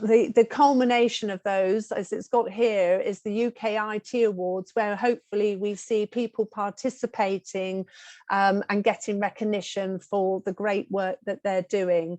the culmination of those, as it's got here, is the UK IT Awards, where hopefully we see people participating and getting recognition for the great work that they're doing.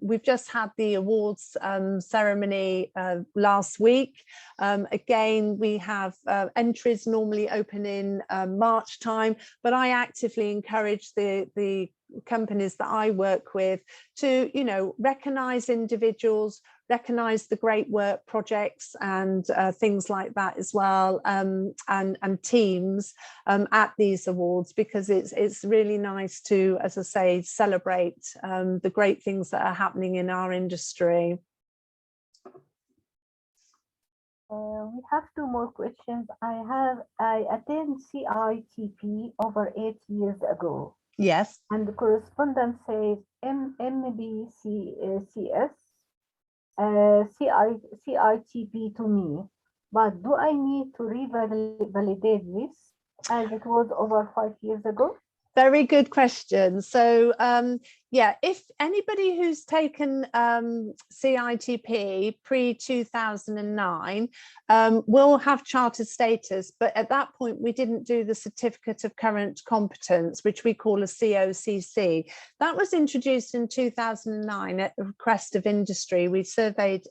We've just had the awards ceremony last week. Again, we have entries normally open in March time, but I actively encourage the companies that I work with to, you know, recognise individuals, recognise the great work projects and things like that as well, and teams at these awards, because it's really nice to, as I say, celebrate the great things that are happening in our industry. We have two more questions. I attended CITP over 8 years ago. Yes. And the correspondent says MBCS CITP to me, but do I need to revalidate this as it was over 5 years ago? Very good question. So yeah, if anybody who's taken CITP pre-2009 will have chartered status, but at that point we didn't do the certificate of current competence, which we call a COCC. That was introduced in 2009 at the request of industry. We surveyed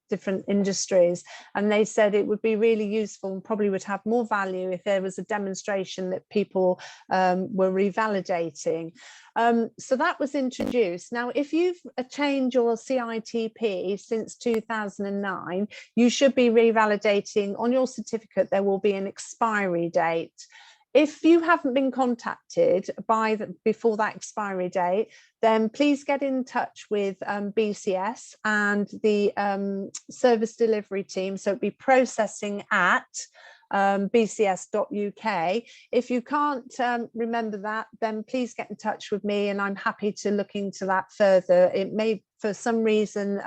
different industries, and they said it would be really useful and probably would have more value if there was a demonstration that people were revalidating. So that was introduced. Now, if you've attained your CITP since 2009, you should be revalidating on your certificate. There will be an expiry date. If you haven't been contacted before that expiry date, then please get in touch with BCS and the service delivery team. So it'd be processing at bcs.uk. If you can't remember that, then please get in touch with me and I'm happy to look into that further. It may, for some reason,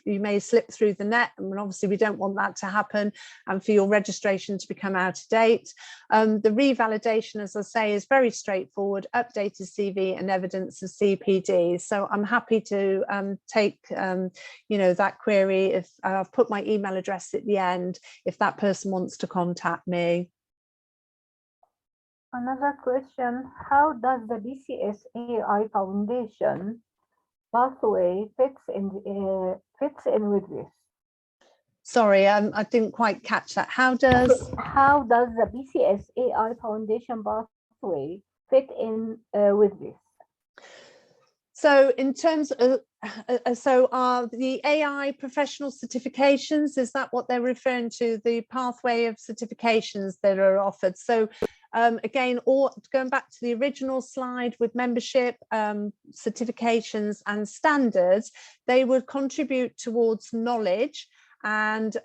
you may slip through the net, and obviously we don't want that to happen, and for your registration to become out of date. The revalidation, as I say, is very straightforward: updated CV and evidence of CPD. So I'm happy to take you know, that query. If I've put my email address at the end, if that person wants to contact me. Another question: how does the BCS AI Foundation pathway fits in with this? Sorry, I didn't quite catch that. How does the BCS AI Foundation pathway fit in with this? So in terms of, the AI professional certifications, is that what they're referring to, the pathway of certifications that are offered? So Again, or going back to the original slide with membership, certifications and standards, they would contribute towards knowledge, and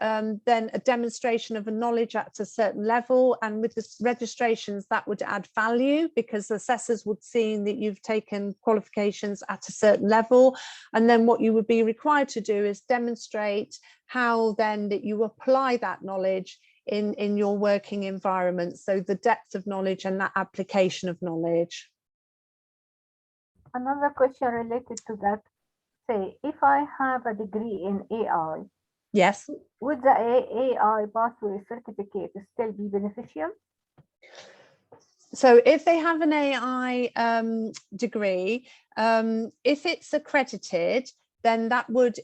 then a demonstration of a knowledge at a certain level. And with the registrations, that would add value, because assessors would see that you've taken qualifications at a certain level. And then what you would be required to do is demonstrate how then that you apply that knowledge in your working environment. So the depth of knowledge and that application of knowledge. Another question related to that, say, if I have a degree in AI, Yes. would the AI pathway certificate still be beneficial? So if they have an AI degree, if it's accredited, then that would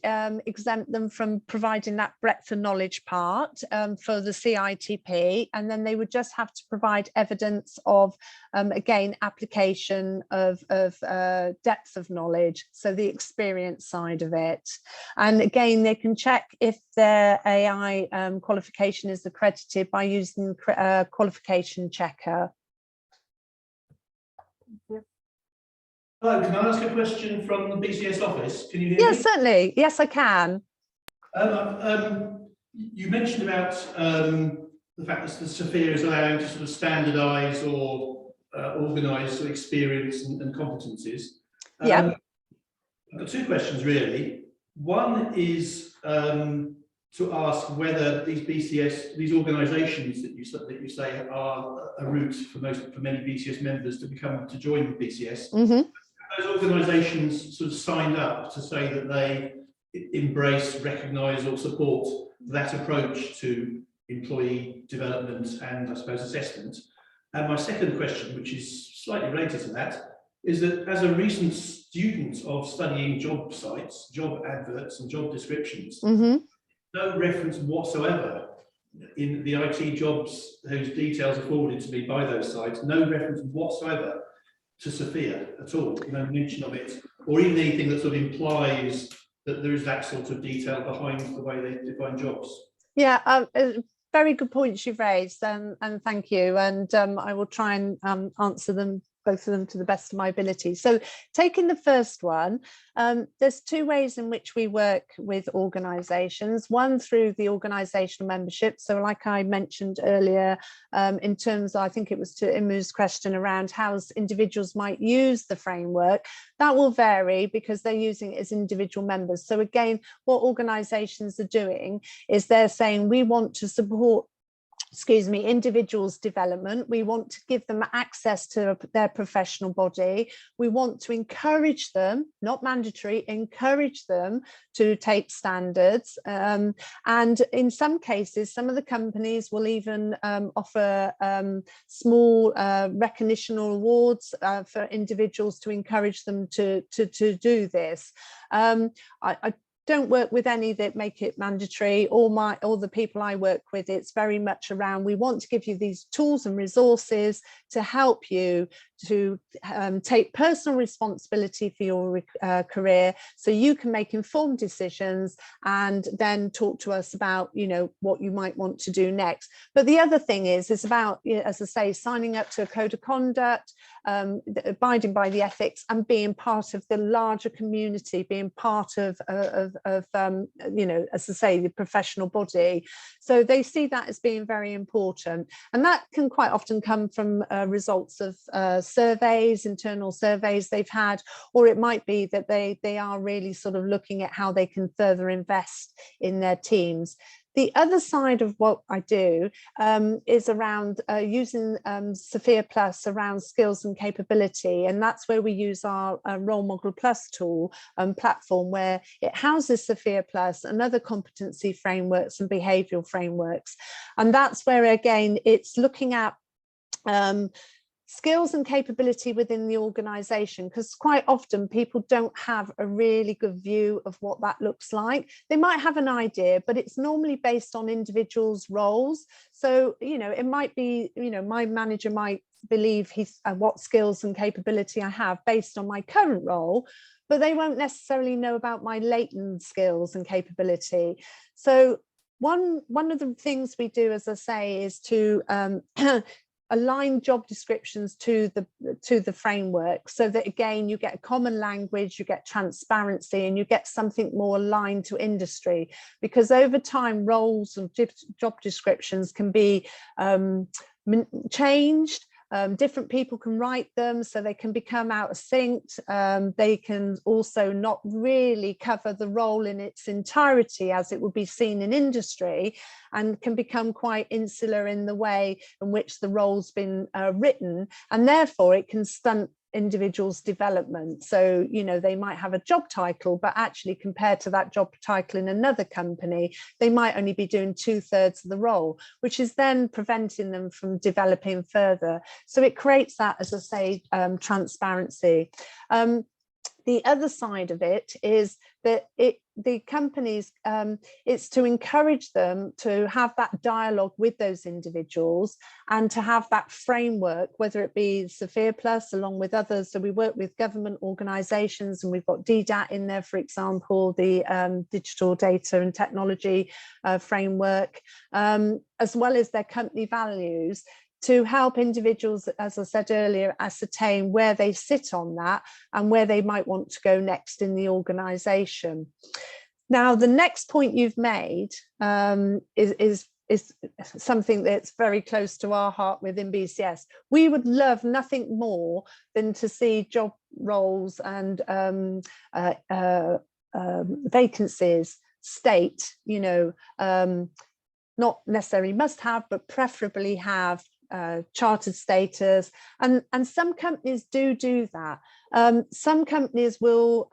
exempt them from providing that breadth of knowledge part for the CITP, and then they would just have to provide evidence of, again, application of depth of knowledge, so the experience side of it. And again, they can check if their AI qualification is accredited by using qualification checker. Thank you. Hello, can I ask a question from the BCS office? Can you hear Yes, me? certainly. Yes, I can. You mentioned about the fact that the SOFIA is allowing to sort of standardise or organise sort of experience and competencies. Yeah. I've got two questions really. One is to ask whether these BCS, these organisations that you say are a route for many BCS members to join the BCS. Mm-hmm. Those organisations sort of signed up to say that they embrace, recognise or support that approach to employee development and, I suppose, assessment. And my second question, which is slightly related to that, is that as a recent student of studying job sites, job adverts and job descriptions, Mm-hmm. no reference whatsoever in the IT jobs whose details are forwarded to me by those sites, no reference whatsoever to SOFIA at all, no mention of it, or even anything that sort of implies that there is that sort of detail behind the way they define jobs. Yeah, very good points you've raised, and thank you. And I will try and answer them, both of them, to the best of my ability. So taking the first one, there's two ways in which we work with organisations. One, through the organisational membership. So like I mentioned earlier, in terms, I think it was to Imu's question around how individuals might use the framework, that will vary because they're using it as individual members. So again, what organisations are doing is they're saying, we want to support individuals' development. We want to give them access to their professional body. We want to encourage them, not mandatory, encourage them to take standards. And in some cases, some of the companies will even offer small recognition awards for individuals to encourage them to do this. I don't work with any that make it mandatory. All the people I work with, it's very much around, we want to give you these tools and resources to help you to take personal responsibility for your career, so you can make informed decisions and then talk to us about, you know, what you might want to do next. But the other thing is about, as I say, signing up to a code of conduct, abiding by the ethics, and being part of the larger community, being part of you know, as I say, the professional body. So they see that as being very important, and that can quite often come from results of surveys, internal surveys they've had, or it might be that they are really sort of looking at how they can further invest in their teams. The other side of what I do is around using SOFIA Plus around skills and capability, and that's where we use our Role Model Plus tool and platform, where it houses SOFIA Plus and other competency frameworks and behavioural frameworks. And that's where, again, it's looking at skills and capability within the organisation, because quite often people don't have a really good view of what that looks like. They might have an idea, but it's normally based on individuals' roles. So, you know, it might be, you know, my manager might believe what skills and capability I have based on my current role, but they won't necessarily know about my latent skills and capability. So one of the things we do, as I say, is to align job descriptions to the framework, so that again you get a common language, you get transparency, and you get something more aligned to industry, because over time roles and job descriptions can be changed. Different people can write them, so they can become out of sync. They can also not really cover the role in its entirety as it would be seen in industry, and can become quite insular in the way in which the role's been written, and therefore it can stunt individuals' development. So, you know, they might have a job title, but actually compared to that job title in another company, they might only be doing 2/3 of the role, which is then preventing them from developing further. So it creates that, as I say, transparency. The other side of it is that the companies, it's to encourage them to have that dialogue with those individuals and to have that framework, whether it be SOFIA Plus along with others. So we work with government organisations, and we've got DDAT in there, for example, the Digital Data and Technology framework, as well as their company values, to help individuals, as I said earlier, ascertain where they sit on that and where they might want to go next in the organisation. Now, the next point you've made is something that's very close to our heart within BCS. We would love nothing more than to see job roles and vacancies state, you know, not necessarily must have, but preferably have chartered status, and some companies do that. Some companies will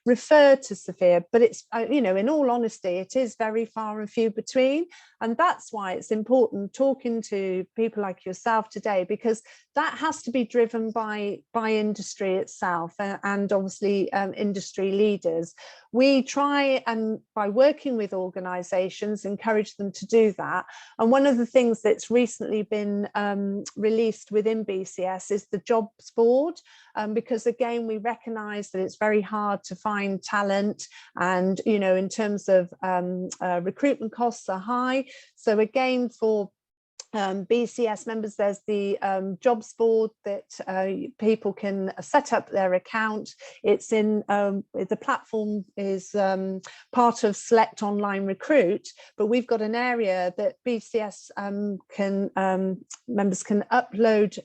refer to SOFIA, but it's you know, in all honesty, it is very far and few between, and that's why it's important talking to people like yourself today, because that has to be driven by industry itself, and obviously industry leaders. We try, and by working with organisations, encourage them to do that. And one of the things that's recently been released within BCS is the jobs board, because again, we recognise that it's very hard to find talent, and you know, in terms of recruitment costs are high. So again, for BCS members, there's the jobs board that people can set up their account. It's in the platform is part of Select Online Recruit, but we've got an area that BCS members can upload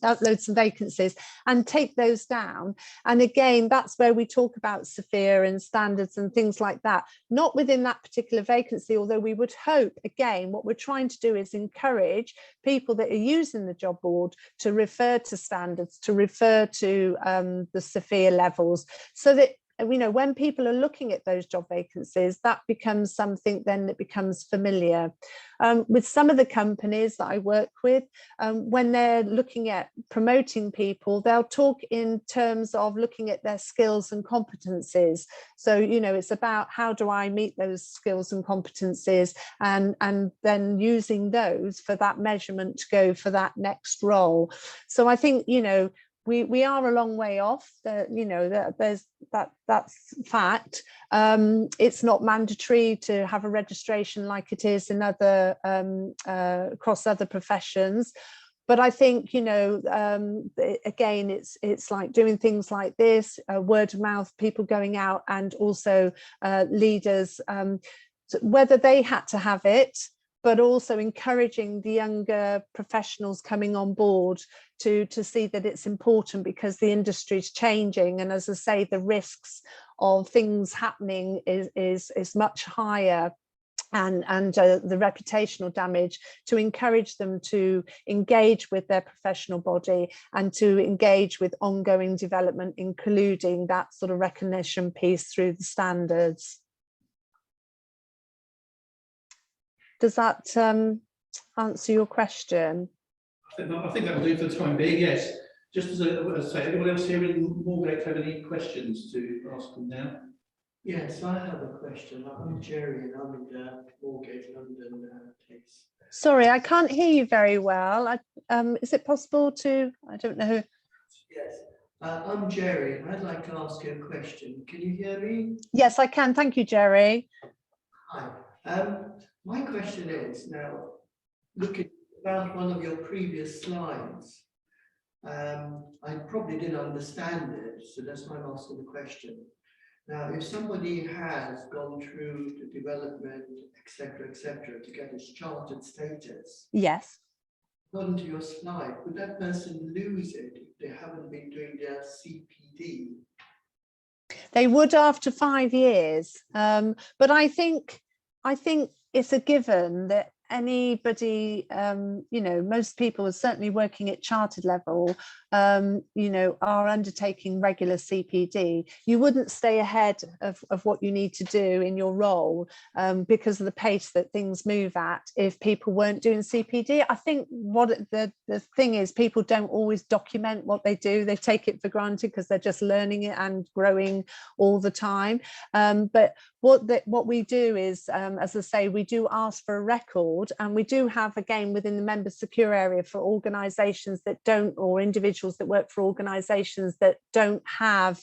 upload some vacancies and take those down. And again, that's where we talk about SOFIA and standards and things like that, not within that particular vacancy, although we would hope, again, what we're trying to do is encourage people that are using the job board to refer to standards, to refer to the SOFIA levels, so that, you know, when people are looking at those job vacancies, that becomes something then that becomes familiar. With some of the companies that I work with, when they're looking at promoting people, they'll talk in terms of looking at their skills and competencies. So, you know, it's about how do I meet those skills and competencies, and then using those for that measurement to go for that next role. So I think, you know, we are a long way off. You know, that's fact. It's not mandatory to have a registration like it is in other across other professions. But I think, you know, again, it's like doing things like this, word of mouth, people going out, and also leaders, whether they had to have it, but also encouraging the younger professionals coming on board to see that it's important, because the industry is changing. And as I say, the risks of things happening is much higher, and the reputational damage, to encourage them to engage with their professional body and to engage with ongoing development, including that sort of recognition piece through the standards. Does that answer your question? I think that will do for the time being, yes. Just as I say, anyone else here in Moorgate have any questions to ask them now? Yes, I have a question. I'm Jerry, and I'm in Moorgate, London. Case. Sorry, I can't hear you very well. Is it possible to, I don't know. Yes, I'm Jerry. I'd like to ask you a question. Can you hear me? Yes, I can. Thank you, Jerry. Hi. My question is now, looking about one of your previous slides, I probably didn't understand it, so that's why I'm asking the question. Now, if somebody has gone through the development, etc., to get its chartered status, Yes. according to your slide, would that person lose it if they haven't been doing their CPD? They would after 5 years, but I think it's a given that anybody, you know, most people are certainly working at chartered level, you know, are undertaking regular CPD. You wouldn't stay ahead of what you need to do in your role because of the pace that things move at if people weren't doing CPD. I think what the thing is, people don't always document what they do. They take it for granted because they're just learning it and growing all the time. But what we do is, as I say, we do ask for a record, and we do have, again, within the member secure area for organisations that don't, or individuals that work for organisations that don't have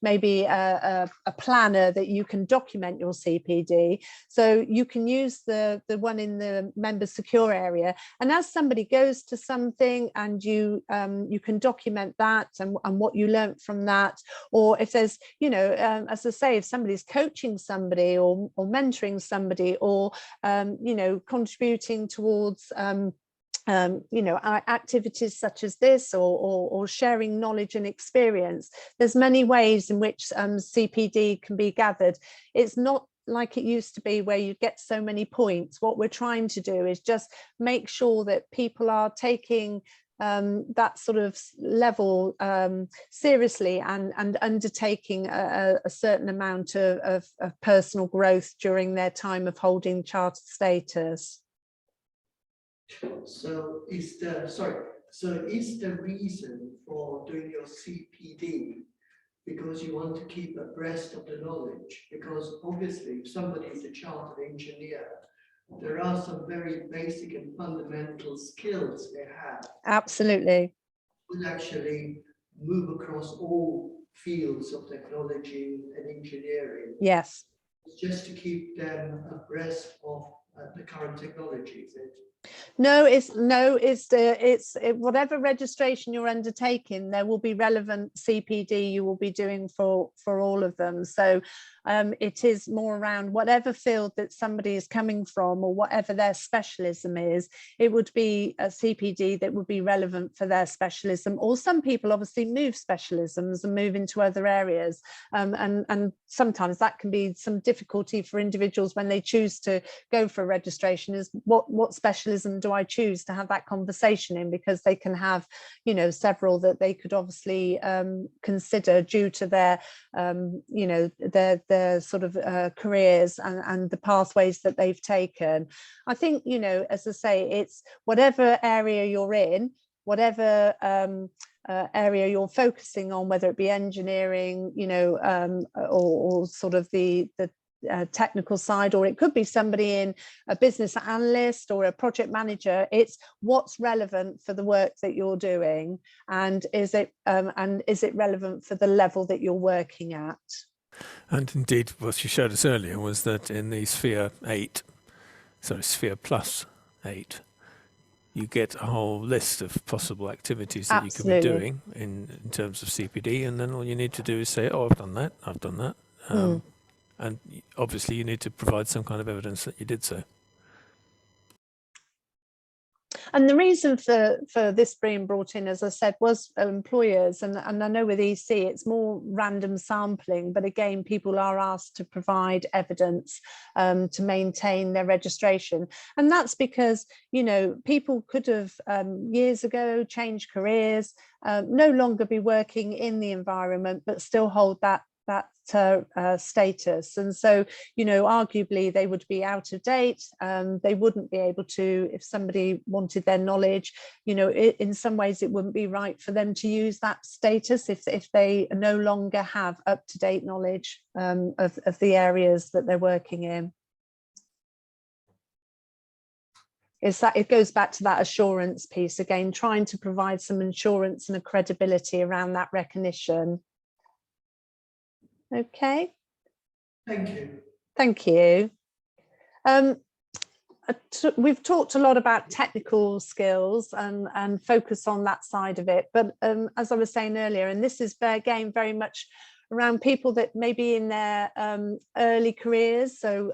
maybe a planner that you can document your CPD. So you can use the one in the member secure area, and as somebody goes to something and you can document that and what you learnt from that, or if there's, you know, as I say, if somebody's coaching somebody or mentoring somebody, or you know, contributing towards you know, activities such as this, or sharing knowledge and experience. There's many ways in which CPD can be gathered. It's not like it used to be where you get so many points. What we're trying to do is just make sure that people are taking that sort of level seriously, and undertaking a certain amount of personal growth during their time of holding chartered status. So is the reason for doing your CPD because you want to keep abreast of the knowledge? Because obviously, if somebody is a chartered engineer, there are some very basic and fundamental skills they have. Absolutely. Will actually move across all fields of technology and engineering. Yes. Just to keep them abreast of the current technology, is it? No, it's whatever registration you're undertaking, there will be relevant CPD you will be doing for all of them. So it is more around whatever field that somebody is coming from, or whatever their specialism is. It would be a CPD that would be relevant for their specialism. Or some people obviously move specialisms and move into other areas, and sometimes that can be some difficulty for individuals when they choose to go for a registration, is what specialism do I choose to have that conversation in, because they can have, you know, several that they could obviously consider due to their you know, their sort of careers and the pathways that they've taken. I think, you know, as I say, it's whatever area you're in, whatever area you're focusing on, whether it be engineering, you know, or sort of the technical side, or it could be somebody in a business analyst or a project manager. It's what's relevant for the work that you're doing, and is it relevant for the level that you're working at. And indeed, what you showed us earlier was that in the SPA-8, sorry, SPA+8, you get a whole list of possible activities that Absolutely. you can be doing in terms of CPD, and then all you need to do is say, oh, I've done that. And obviously you need to provide some kind of evidence that you did so. And the reason for this being brought in, as I said, was employers. And I know with EC, it's more random sampling. But again, people are asked to provide evidence to maintain their registration. And that's because, you know, people could have years ago changed careers, no longer be working in the environment, but still hold that status. And so, you know, arguably they would be out of date. They wouldn't be able to, if somebody wanted their knowledge, you know, in some ways it wouldn't be right for them to use that status if they no longer have up-to-date knowledge of the areas that they're working in. Is that it goes back to that assurance piece again, trying to provide some assurance and a credibility around that recognition. Okay. Thank you. Thank you. We've talked a lot about technical skills and focus on that side of it. But as I was saying earlier, and this is again very much around people that may be in their early careers. So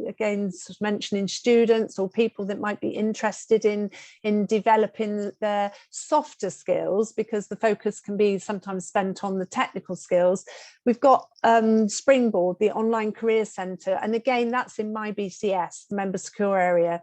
again, sort of mentioning students or people that might be interested in developing their softer skills, because the focus can be sometimes spent on the technical skills. We've got Springboard, the online career centre, and again, that's in my BCS, the member secure area.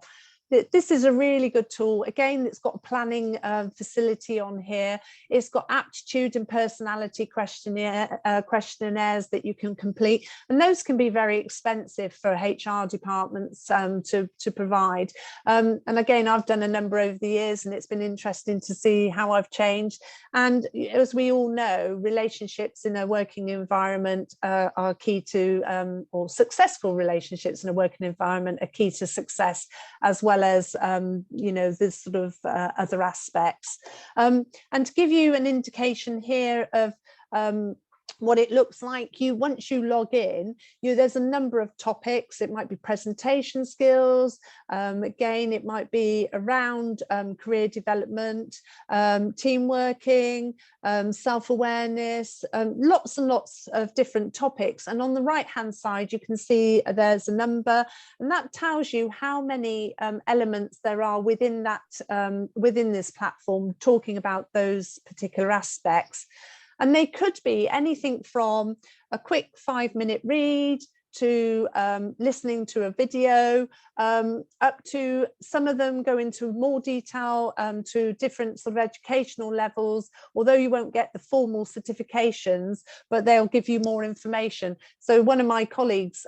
This is a really good tool. Again, it's got a planning facility on here. It's got aptitude and personality questionnaires that you can complete. And those can be very expensive for HR departments to provide. And again, I've done a number over the years, and it's been interesting to see how I've changed. And as we all know, relationships in a working environment are key to, or successful relationships in a working environment are key to success, as well as you know, this sort of other aspects. And to give you an indication here of what it looks like, once you log in, there's a number of topics. It might be presentation skills, again it might be around career development, team working, self-awareness, lots and lots of different topics. And on the right hand side you can see there's a number, and that tells you how many elements there are within that within this platform talking about those particular aspects. And they could be anything from a quick 5-minute read to listening to a video, up to some of them go into more detail to different sort of educational levels, although you won't get the formal certifications, but they'll give you more information. So one of my colleagues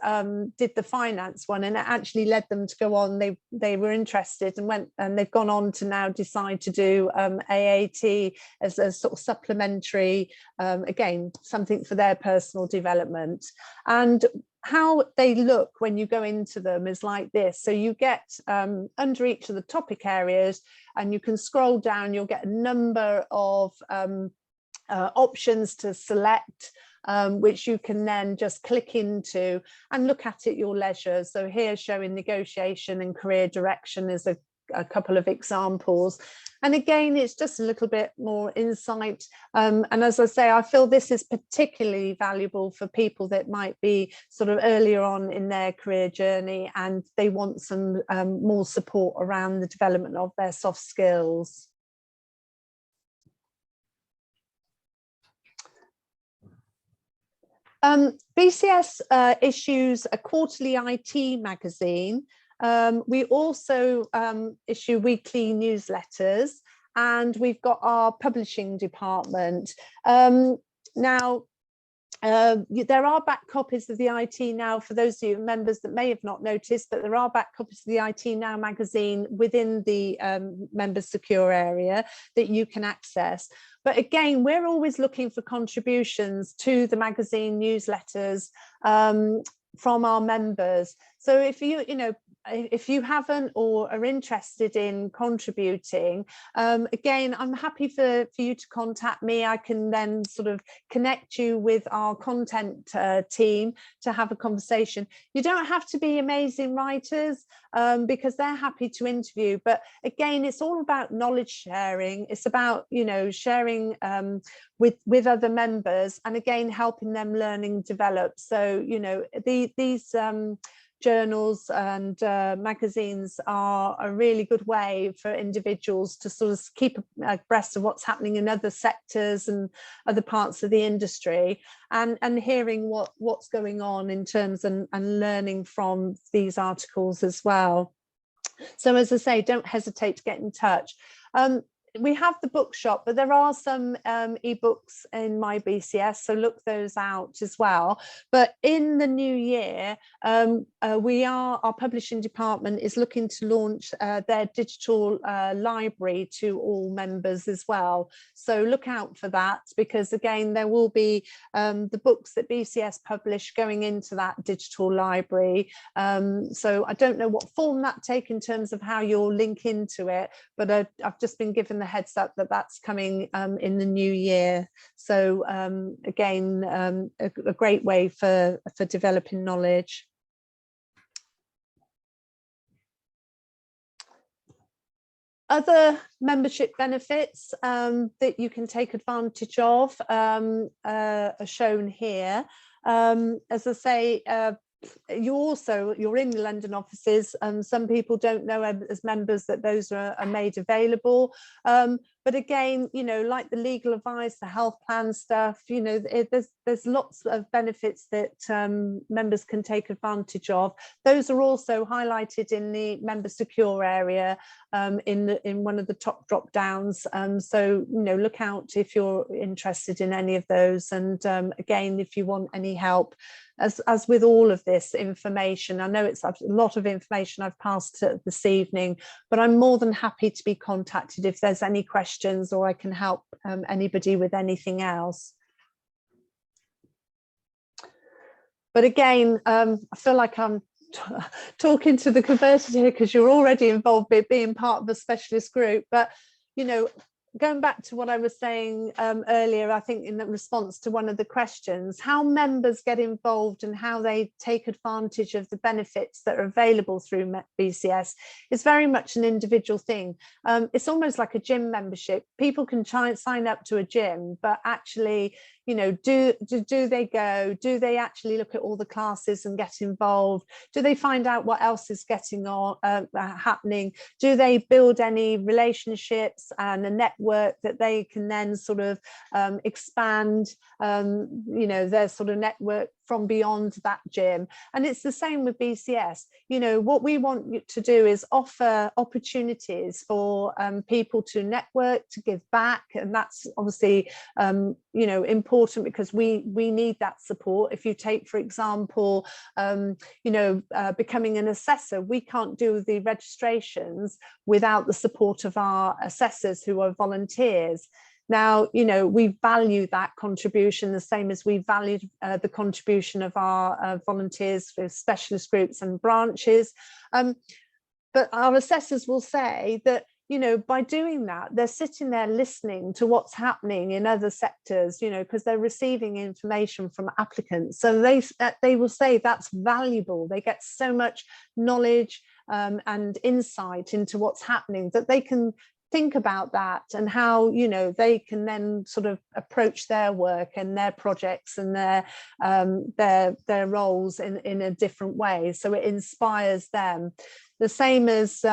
did the finance one, and it actually led them to go on. They were interested and went, and they've gone on to now decide to do AAT as a sort of supplementary, again, something for their personal development. And how they look when you go into them is like this. So you get under each of the topic areas, and you can scroll down, you'll get a number of options to select, which you can then just click into and look at at your leisure. So here showing negotiation and career direction is a couple of examples. And again, it's just a little bit more insight. And as I say, I feel this is particularly valuable for people that might be sort of earlier on in their career journey, and they want some more support around the development of their soft skills. BCS issues a quarterly IT magazine. We also issue weekly newsletters, and we've got our publishing department. Now, there are back copies of the IT Now, for those of you members that may have not noticed, but there are back copies of the IT Now magazine within the Members Secure area that you can access. But again, we're always looking for contributions to the magazine newsletters from our members. So if if you haven't or are interested in contributing, again, I'm happy for you to contact me. I can then sort of connect you with our content team to have a conversation. You don't have to be amazing writers, because they're happy to interview. But again, it's all about knowledge sharing. It's about, sharing with other members, and again, helping them learn and develop. So, these journals and magazines are a really good way for individuals to sort of keep abreast of what's happening in other sectors and other parts of the industry, and hearing what's going on in terms and learning from these articles as well. So as I say, don't hesitate to get in touch. We have the bookshop, but there are some ebooks in my BCS, so look those out as well. But in the new year, our publishing department is looking to launch their digital library to all members as well. So look out for that, because again, there will be the books that BCS publish going into that digital library. So I don't know what form that take in terms of how you'll link into it, but I've just been given the heads up that that's coming in the new year. So again, a great way for developing knowledge. Other membership benefits that you can take advantage of are shown here. As I say, you're in the London offices. Some people don't know as members that those are made available. But again, you know, like the legal advice, the health plan stuff, you know, there's lots of benefits that members can take advantage of. Those are also highlighted in the member secure area in one of the top drop downs. So, you know, look out if you're interested in any of those. And again, if you want any help, as with all of this information, I know it's a lot of information I've passed this evening, but I'm more than happy to be contacted if there's any questions, or I can help anybody with anything else. But again, I feel like I'm talking to the converted here because you're already involved with being part of a specialist group. But, you know, going back to what I was saying earlier, I think in the response to one of the questions, how members get involved and how they take advantage of the benefits that are available through BCS is very much an individual thing. It's almost like a gym membership. People can try and sign up to a gym, but actually, you know, do they go? Do they actually look at all the classes and get involved? Do they find out what else is getting on happening? Do they build any relationships and a network that they can then sort of expand, you know, their sort of network from beyond that gym? And it's the same with BCS. You know, what we want you to do is offer opportunities for people to network, to give back, and that's obviously you know, important because we need that support. If you take, for example, you know, becoming an assessor, we can't do the registrations without the support of our assessors who are volunteers. Now, you know, we value that contribution the same as we value the contribution of our volunteers for specialist groups and branches. But our assessors will say that, you know, by doing that, they're sitting there listening to what's happening in other sectors, you know, because they're receiving information from applicants. So they will say that's valuable. They get so much knowledge and insight into what's happening that they can think about that and how, you know, they can then sort of approach their work and their projects and their roles in a different way. So it inspires them. The same as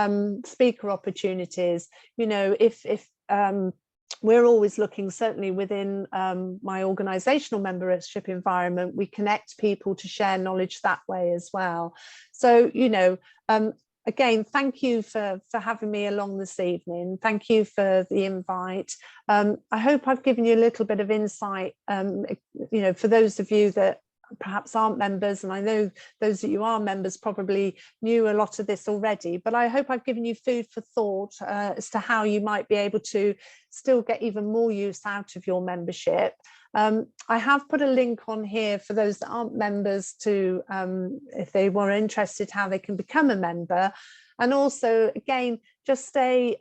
speaker opportunities. You know, if we're always looking, certainly within my organizational membership environment, we connect people to share knowledge that way as well. So, you know, again, thank you for having me along this evening. Thank you for the invite. I hope I've given you a little bit of insight, you know, for those of you that perhaps aren't members, and I know those that you are members probably knew a lot of this already, but I hope I've given you food for thought as to how you might be able to still get even more use out of your membership. I have put a link on here for those that aren't members to, if they were interested, how they can become a member. And also, again, just a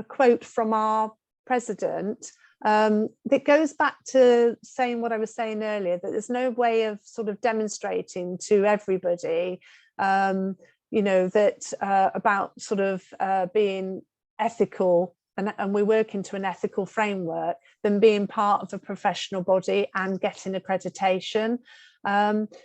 quote from our president that goes back to saying what I was saying earlier, that there's no way of sort of demonstrating to everybody, you know, that about sort of being ethical and we work into an ethical framework than being part of a professional body and getting accreditation.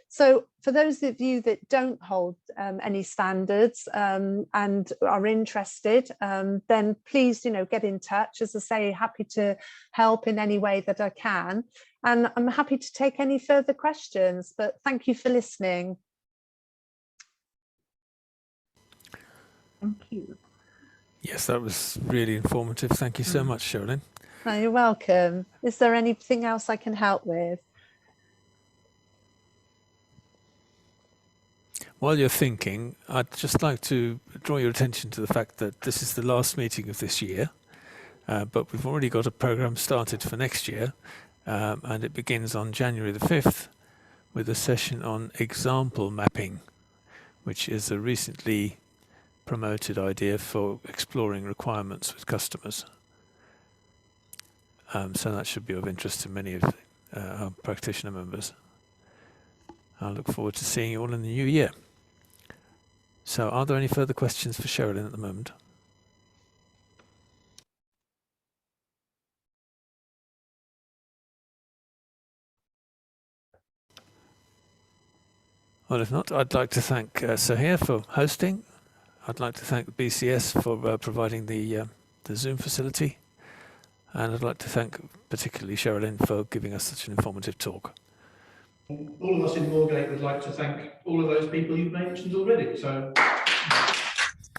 So for those of you that don't hold any standards and are interested, then please, you know, get in touch. As I say, happy to help in any way that I can. And I'm happy to take any further questions, but thank you for listening. Thank you. Yes, that was really informative. Thank you so much, Sherilyn. Oh, you're welcome. Is there anything else I can help with? While you're thinking, I'd just like to draw your attention to the fact that this is the last meeting of this year, but we've already got a programme started for next year, and it begins on January the 5th with a session on example mapping, which is a recently promoted idea for exploring requirements with customers. So that should be of interest to many of our practitioner members. I look forward to seeing you all in the new year. So are there any further questions for Sherilyn at the moment? Well, if not, I'd like to thank Sophia for hosting. I'd like to thank BCS for providing the Zoom facility. And I'd like to thank particularly Sherilyn for giving us such an informative talk. All of us in Moorgate would like to thank all of those people you've mentioned already. So.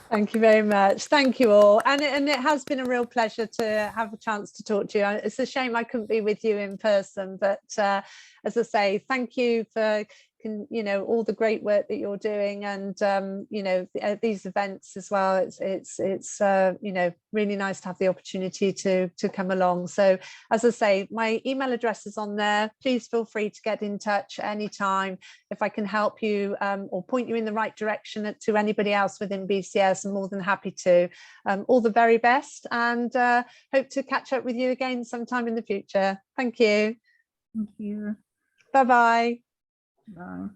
Thank you very much. Thank you all. And it has been a real pleasure to have a chance to talk to you. It's a shame I couldn't be with you in person, but as I say, thank you for all the great work that you're doing, and these events as well. It's really nice to have the opportunity to come along. So as I say, my email address is on there. Please feel free to get in touch anytime. If I can help you or point you in the right direction to anybody else within BCS, I'm more than happy to. All the very best, and hope to catch up with you again sometime in the future. Thank you. Thank you. Bye-bye. Bye.